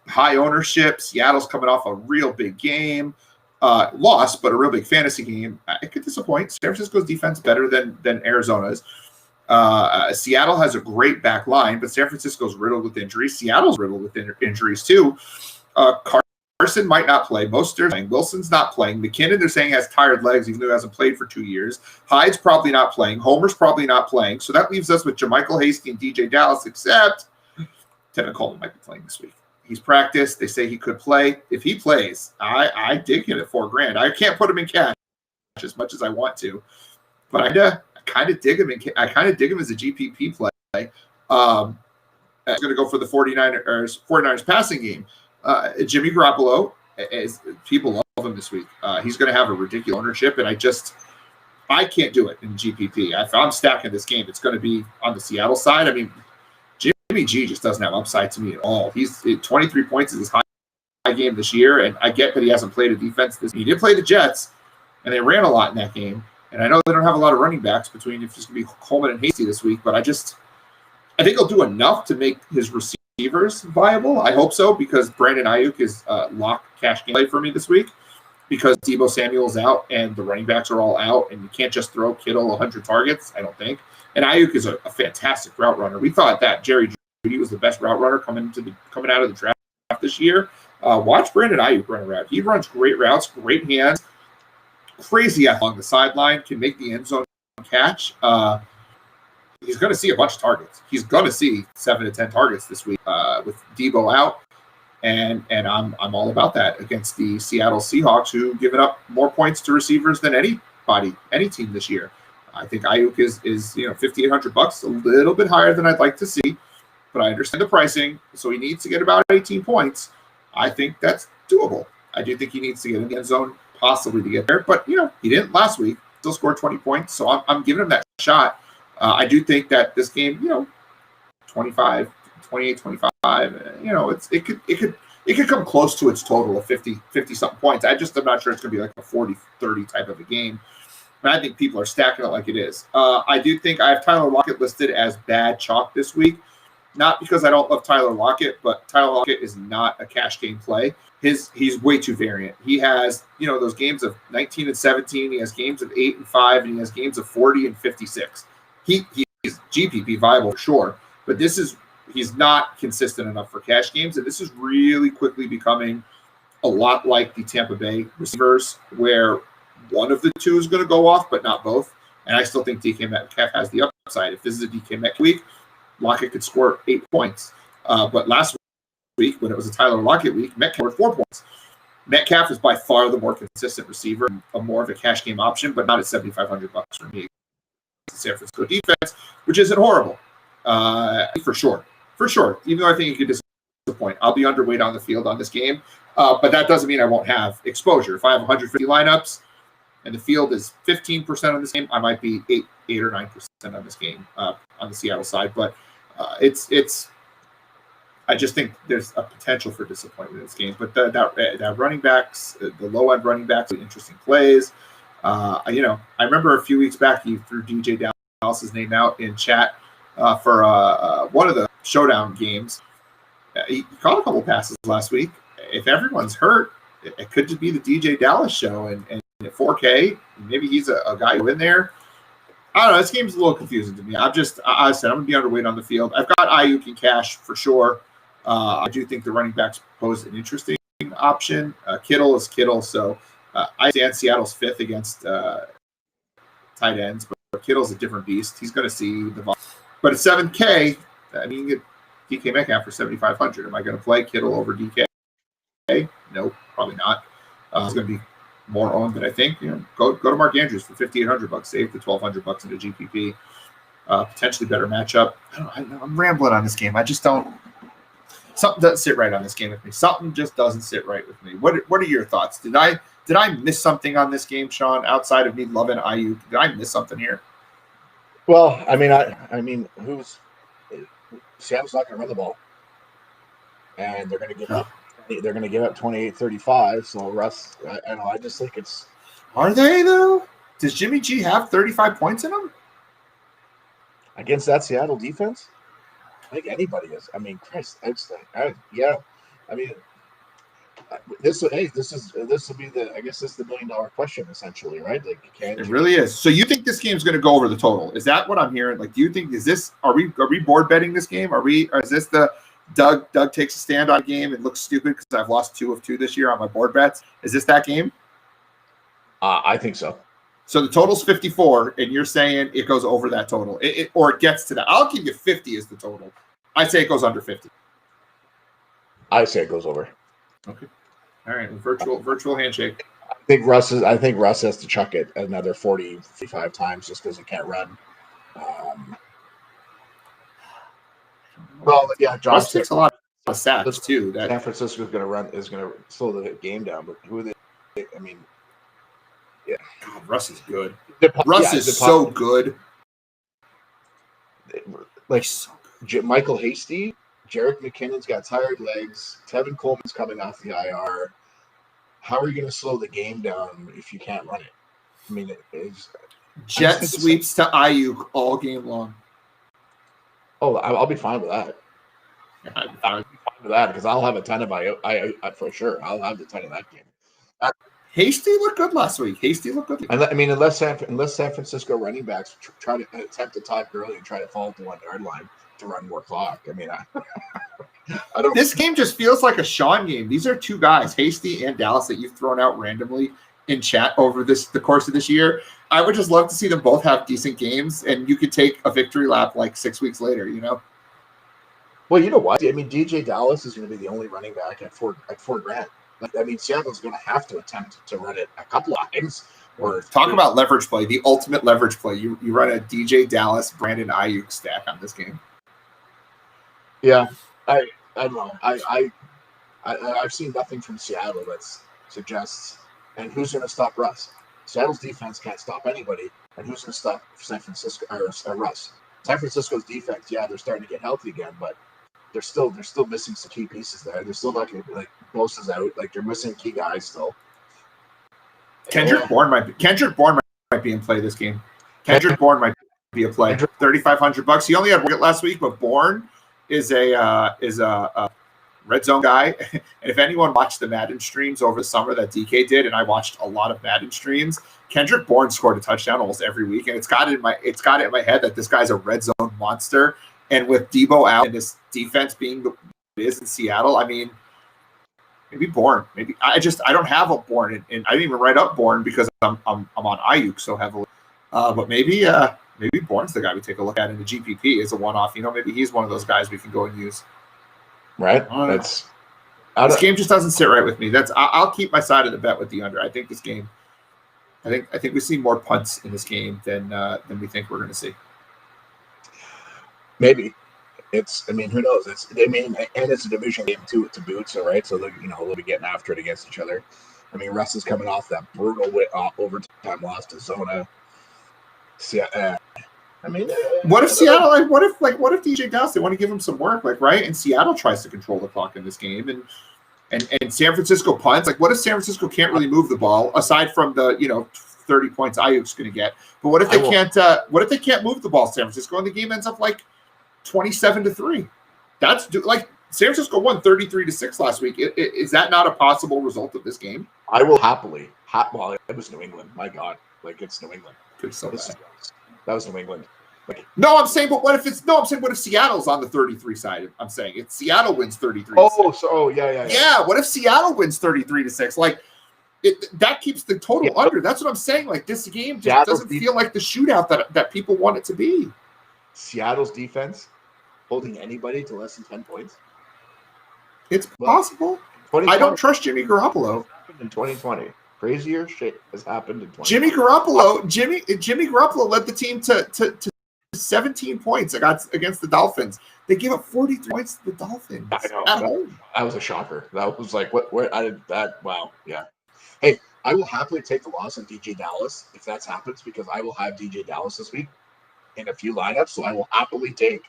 high ownership. Seattle's coming off a real big game. Loss, but a real big fantasy game. It could disappoint. San Francisco's defense better than Arizona's. Seattle has a great back line, but San Francisco's riddled with injuries. Seattle's riddled with injuries too. Carson might not play. Mostert's playing. Wilson's not playing. McKinnon, they're saying, has tired legs, even though he hasn't played for 2 years. Hyde's probably not playing. Homer's probably not playing. So that leaves us with JaMychal Hasty and DJ Dallas, except Tevin Coleman might be playing this week. He's practiced. They say he could play. If he plays, I dig him at $4,000. I can't put him in cash as much as I want to, but I kind of dig him. I kind of dig him as a GPP play. I'm going to go for the 49ers passing game. Jimmy Garoppolo, as people love him this week. He's going to have a ridiculous ownership, and I can't do it in GPP. If I'm stacking this game, it's going to be on the Seattle side. I mean, Jimmy G just doesn't have upside to me at all. He's 23 points in his high game this year, and I get that he hasn't played a defense this. He did play the Jets, and they ran a lot in that game. And I know they don't have a lot of running backs between if it's going to be Coleman and Hasty this week, but I think he'll do enough to make his receivers viable. I hope so, because Brandon Ayuk is lock cash game play for me this week, because Deebo Samuel's out and the running backs are all out, and you can't just throw Kittle 100 targets, I don't think. And Ayuk is a fantastic route runner. We thought that Jerry Jeudy was the best route runner coming out of the draft this year. Watch Brandon Ayuk run a route. He runs great routes, great hands, crazy along the sideline, can make the end zone catch. He's going to see a bunch of targets. He's going to see 7 to 10 targets this week with Deebo out, and I'm all about that against the Seattle Seahawks, who've given up more points to receivers than any team this year. I think Ayuk is $5,800, a little bit higher than I'd like to see, but I understand the pricing, so he needs to get about 18 points. I think that's doable. I do think he needs to get in the end zone possibly to get there, but he didn't last week. Still scored 20 points, so I'm giving him that shot. I do think that this game, 25, 28, 25. You know, it could come close to its total of 50 something points. I'm not sure it's going to be like a 40-30 type of a game. And I think people are stacking it like it is. I do think I have Tyler Lockett listed as bad chalk this week. Not because I don't love Tyler Lockett, but Tyler Lockett is not a cash game play. He's way too variant. He has, you know, those games of 19 and 17. He has games of 8 and 5, and he has games of 40 and 56. He's GPP viable for sure, but he's not consistent enough for cash games, and this is really quickly becoming a lot like the Tampa Bay receivers, where one of the two is going to go off, but not both. And I still think DK Metcalf has the upside. If this is a DK Metcalf week, Lockett could score 8 points. But last week, when it was a Tyler Lockett week, Metcalf scored 4 points. Metcalf is by far the more consistent receiver, a more of a cash game option, but not at $7,500 for me. San Francisco defense, which isn't horrible, for sure. Even though I think it could disappoint, I'll be underweight on the field on this game, but that doesn't mean I won't have exposure. If I have 150 lineups and the field is 15% on this game, I might be 8 or 9% on this game on the Seattle side. But I just think there's a potential for disappointment in this game. But that running backs, the low end running backs, interesting plays. You know, I remember a few weeks back you threw DJ Dallas's name out in chat for one of the showdown games. He caught a couple passes last week. If everyone's hurt, it could just be the DJ Dallas show, and at 4K, maybe he's a guy who in there. I don't know. This game's a little confusing to me. I said I'm going to be underweight on the field. I've got Ayuk and Cash for sure. I do think the running backs pose an interesting option. Kittle is Kittle, so I stand Seattle's 5th against tight ends, but Kittle's a different beast. He's going to see the volume. But at 7K, I mean, you get DK Metcalf for 7,500. Am I going to play Kittle over DK? Nope, probably not. It's going to be more owned than I think. You know, go to Mark Andrews for $5,800. Save the $1,200 into GPP. Potentially better matchup. I'm rambling on this game. I just don't. Something doesn't sit right on this game with me. Something just doesn't sit right with me. What are your thoughts? Did I miss something on this game, Sean? Outside of me loving Ayuk, did I miss something here? Well, I mean, Seattle's not going to run the ball, and they're going to give up. They're going to give up 28-35. So Russ, I just think it's. Are they though? Does Jimmy G have 35 points in him against that Seattle defense? I think anybody is. I mean, Chris, yeah. I mean, this will be the. I guess this is the $1 million question essentially, right? Like, it really is. So you think this game's going to go over the total? Is that what I'm hearing? Like, do you think are we board betting this game? Or is this the Doug takes a stand on a game and looks stupid because I've lost 2 of 2 this year on my board bets? Is this that game? I think so. So the total's 54, and you're saying it goes over that total, or it gets to that. I'll give you 50 as the total. I say it goes under 50. I say it goes over. Okay. All right. Virtual handshake. I think Russ has to chuck it another 45 times just because he can't run. Well, yeah, Russ takes a lot of sacks too. San Francisco's going to slow the game down, but who are they? I mean. Yeah, God, Russ is good. Russ is so good. Like Michael Hasty, Jerick McKinnon's got tired legs. Tevin Coleman's coming off the IR. How are you going to slow the game down if you can't run it? I mean, jet sweeps to Ayuk all game long. Oh, I'll be fine with that. I'll be fine with that because I'll have a ton of Ayuk for sure. I'll have a ton of that game. Hasty looked good last week. I mean, unless San Francisco running backs try to attempt to talk early and try to fall at the 1 yard line to run more clock. I mean, I don't. This game just feels like a Sean game. These are 2 guys, Hasty and Dallas, that you've thrown out randomly in chat over the course of this year. I would just love to see them both have decent games, and you could take a victory lap like 6 weeks later. You know. Well, you know what? I mean, DJ Dallas is going to be the only running back at $4,000. I mean, Seattle's going to have to attempt to run it a couple of times. Talk about leverage play, the ultimate leverage play. You run a DJ Dallas, Brandon Ayuk stack on this game. Yeah, I don't know. I've seen nothing from Seattle that suggests. And who's going to stop Russ? Seattle's defense can't stop anybody. And who's going to stop San Francisco or Russ? San Francisco's defense, yeah, they're starting to get healthy again, but they're still missing some key pieces there. They're still not going to be like Bosa's out. Like they're missing key guys still. Kendrick Bourne might be in play this game. Kendrick Bourne might be a play. $3,500. He only had one last week, but Bourne is a red zone guy. And if anyone watched the Madden streams over the summer that DK did, and I watched a lot of Madden streams, Kendrick Bourne scored a touchdown almost every week, and it's got it in my head that this guy's a red zone monster. And with Debo out and this defense being the it is in Seattle, I mean, maybe Bourne. Maybe I don't have a Bourne, and I didn't even write up Bourne because I'm on Ayuk so heavily. But maybe Bourne's the guy we take a look at in the GPP as a one-off. Maybe he's one of those guys we can go and use. Right. This game just doesn't sit right with me. I'll keep my side of the bet with the under. I think this game. I think we see more punts in this game than we think we're going to see. Maybe. Who knows? And it's a division game too to boot, so right. So they'll be getting after it against each other. I mean, Russ is coming off that brutal overtime loss to Zona. What if Seattle? What if DJ Dallas? They want to give him some work, right? And Seattle tries to control the clock in this game, and San Francisco punts. What if San Francisco can't really move the ball aside from the 30 points Ayuk's going to get? But what if they can't? What if they can't move the ball, San Francisco, and the game ends up 27-3? That's San Francisco won 33-6 last week. Is that not a possible result of this game? I will happily. Well, it was New England. My God, it's New England. That was New England. No, I'm saying, but what if Seattle's on the 33 side? I'm saying if Seattle wins 33. Yeah. What if Seattle wins 33-6? That keeps the total under. That's what I'm saying. This game just doesn't feel like the shootout that people want it to be. Seattle's defense holding anybody to less than 10 points. It's possible. I don't trust Jimmy Garoppolo. In 2020. Crazier shit has happened in 2020. Jimmy Garoppolo led the team to 17 points against the Dolphins. They gave up 43 points to the Dolphins at home. That was a shocker. That was what I did that. Wow. Yeah. Hey, I will happily take the loss on DJ Dallas if that happens, because I will have DJ Dallas this week in a few lineups. So I will happily take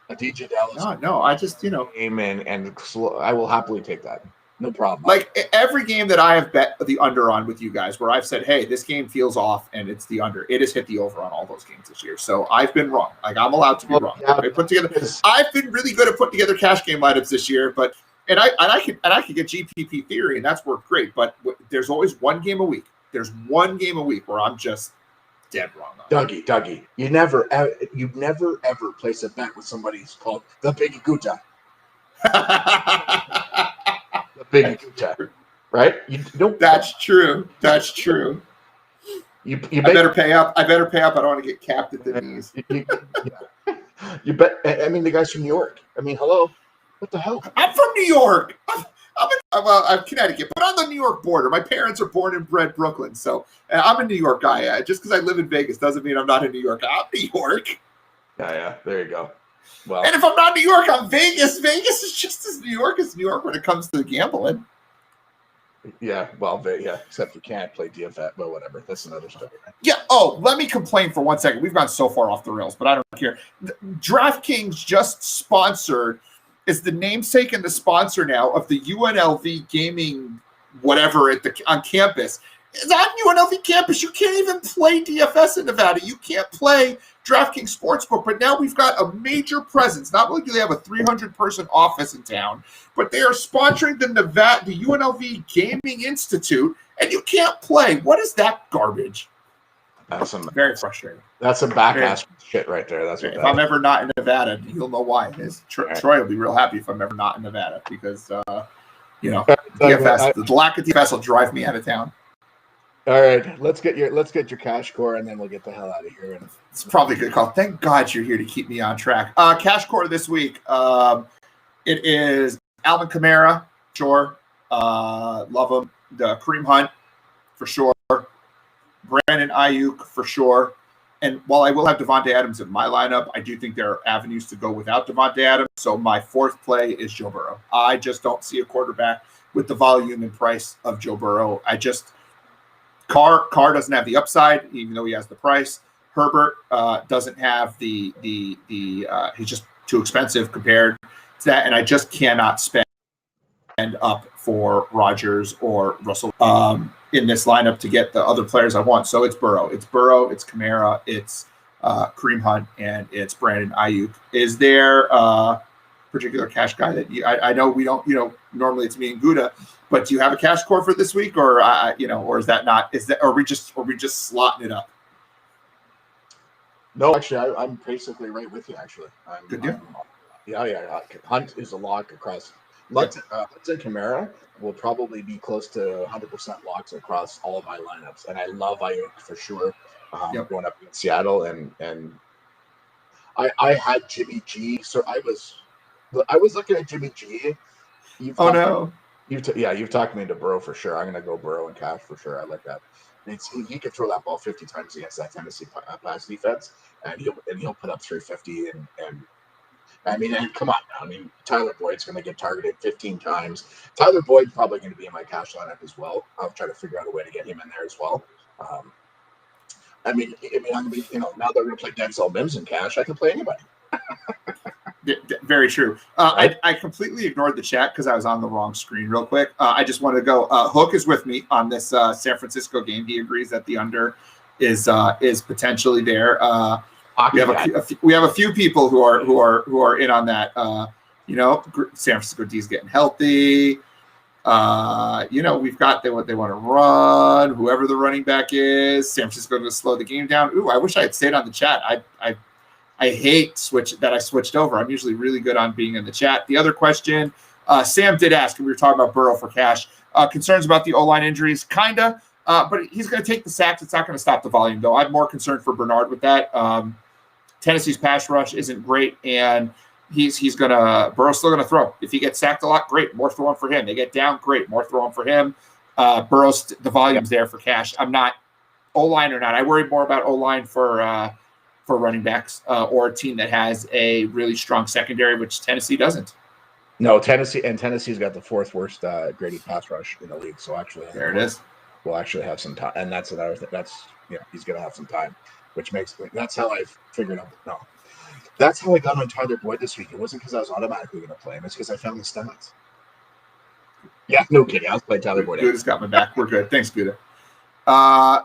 a DJ Dallas. No, I just amen, and I will happily take that. No problem. Every game that I have bet the under on with you guys, where I've said, hey, this game feels off and it's the under, it has hit the over on all those games this year. So I've been wrong. I'm allowed to be wrong. Yeah, I've been really good at putting together cash game lineups this year, but I could get GPP theory, and that's worked great. But there's always one game a week. There's one game a week where I'm just dead wrong on. Dougie, you never ever place a bet with somebody who's called the Big Guta. Big Guta, right? You don't. That's true. You better pay up. I don't want to get capped at the knees. You bet. I mean, the guy's from New York. I mean, hello. What the hell? I'm from New York. I'm Connecticut, but on the New York border. My parents are born and bred Brooklyn, so I'm a New York guy. Just because I live in Vegas doesn't mean I'm not in New York. I'm New York. Yeah. There you go. Well, and if I'm not New York, I'm Vegas. Vegas is just as New York as New York when it comes to gambling. Yeah, well, except you can't play DFS, but whatever. That's another story. Right? Yeah. Oh, let me complain for 1 second. We've gone so far off the rails, but I don't care. DraftKings just sponsored, is the namesake and the sponsor now of the UNLV gaming whatever on campus. It's on UNLV campus. You can't even play DFS in Nevada. You can't play DraftKings Sportsbook, but now we've got a major presence. Not only do they have a 300-person office in town, but they are sponsoring the UNLV Gaming Institute, and you can't play. What is that garbage? That's very frustrating. That's some back-ass shit right there. That's what if I'm ever not in Nevada, you'll know why it is. Troy will be real happy if I'm ever not in Nevada because, DFS, the lack of DFS will drive me out of town. All right, let's get your cash core, and then we'll get the hell out of here. It's probably a good call. Thank God you're here to keep me on track. Cash core this week, it is Alvin Kamara, sure, love him. The Kareem Hunt, for sure. Brandon Ayuk, for sure. And while I will have Davante Adams in my lineup, I do think there are avenues to go without Davante Adams. So my fourth play is Joe Burrow. I just don't see a quarterback with the volume and price of Joe Burrow. Carr doesn't have the upside, even though he has the price. Herbert doesn't have the he's just too expensive compared to that, and I just cannot spend up for Rodgers or Russell in this lineup to get the other players I want. So it's Burrow, it's Kamara, it's Kareem Hunt, and it's Brandon Ayuk. Is there a particular cash guy that I know we don't, normally it's me and Gouda, but do you have a cash core for this week, or or is that not? Are we just slotting it up? No, actually, I'm basically right with you. Actually, Good deal. Yeah. Hunt is a lock across. Hunt and Kamara will probably be close to 100% locks across all of my lineups, and I love Ayuk for sure. Going up in Seattle, and I had Jimmy G, so I was looking at Jimmy G. You've talked me into Burrow for sure. I'm going to go Burrow and cash for sure. I like that. He could throw that ball 50 times against that Tennessee pass defense, and he'll put up 350. And come on now. I mean, Tyler Boyd's going to get targeted 15 times. Tyler Boyd's probably going to be in my cash lineup as well. I'll try to figure out a way to get him in there as well. I'm going to be, now that we're going to play Denzel Mims in cash, I can play anybody. Very true. I completely ignored the chat because I was on the wrong screen real quick. I just wanted to go. Hook is with me on this San Francisco game. He agrees that the under is potentially there. We have a few people who are in on that. San Francisco D's getting healthy. We've got what they want to run. Whoever the running back is, San Francisco going to slow the game down. Ooh, I wish I had stayed on the chat. I hate I switched over. I'm usually really good on being in the chat. The other question, Sam did ask, and we were talking about Burrow for cash. Concerns about the O-line injuries, kinda, but he's going to take the sacks. It's not going to stop the volume, though. I'm more concerned for Bernard with that. Tennessee's pass rush isn't great, and Burrow's still gonna throw. If he gets sacked a lot, great, more throwing for him. They get down, great, more throwing for him. Burrow's the volume's there for cash. I'm not O-line or not. I worry more about O-line for running backs or a team that has a really strong secondary, which Tennessee doesn't. No, Tennessee's got the fourth worst graded pass rush in the league. So actually, there it is. We'll actually have some time, and that's another thing. He's gonna have some time. Which that's how I figured out. No, that's how I got on Tyler Boyd this week. It wasn't because I was automatically going to play him. It's because I found the stats. Yeah, no kidding. I was playing Tyler Boyd. Gouda's got my back. We're good. Thanks, Gouda.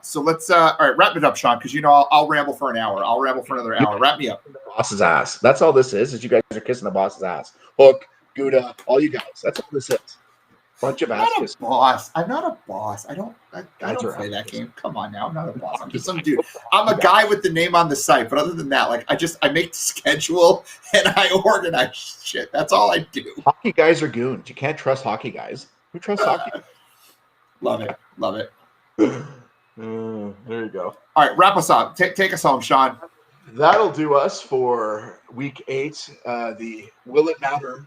So let's all right, wrap it up, Sean, because I'll ramble for an hour. I'll ramble for another hour. Wrap me up. The boss's ass. That's all this is you guys are kissing the boss's ass. Hook, Gouda, all you guys. That's all this is. Bunch of asses. I'm not a boss. I don't play that game. Come on now. I'm not a boss. I'm just some dude. I'm a guy with the name on the site. But other than that, I make the schedule and I organize shit. That's all I do. Hockey guys are goons. You can't trust hockey guys. Who trusts hockey? Love it. There you go. All right, wrap us up. Take us home, Sean. That'll do us for week 8. The Will It Matter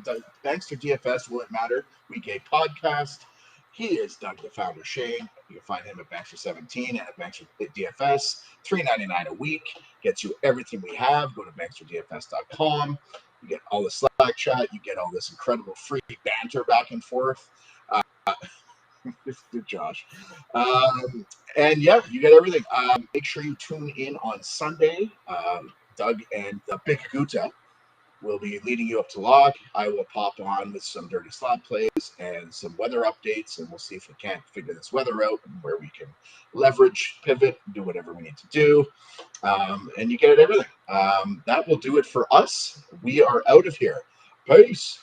the Bankster DFS Will It Matter week 8 podcast. He is Doug the Founder Shane. You can find him at Bankster17 and at Bankster DFS. $3.99 a week gets you everything we have. Go to banksterdfs.com. You get all the Slack chat. You get all this incredible free banter back and forth. Good Josh. And yeah, you get everything. Make sure you tune in on Sunday. Doug and the Big Guta will be leading you up to lock. I will pop on with some dirty slot plays and some weather updates, and we'll see if we can't figure this weather out and where we can leverage, pivot, do whatever we need to do. And you get everything. That will do it for us. We are out of here. Peace.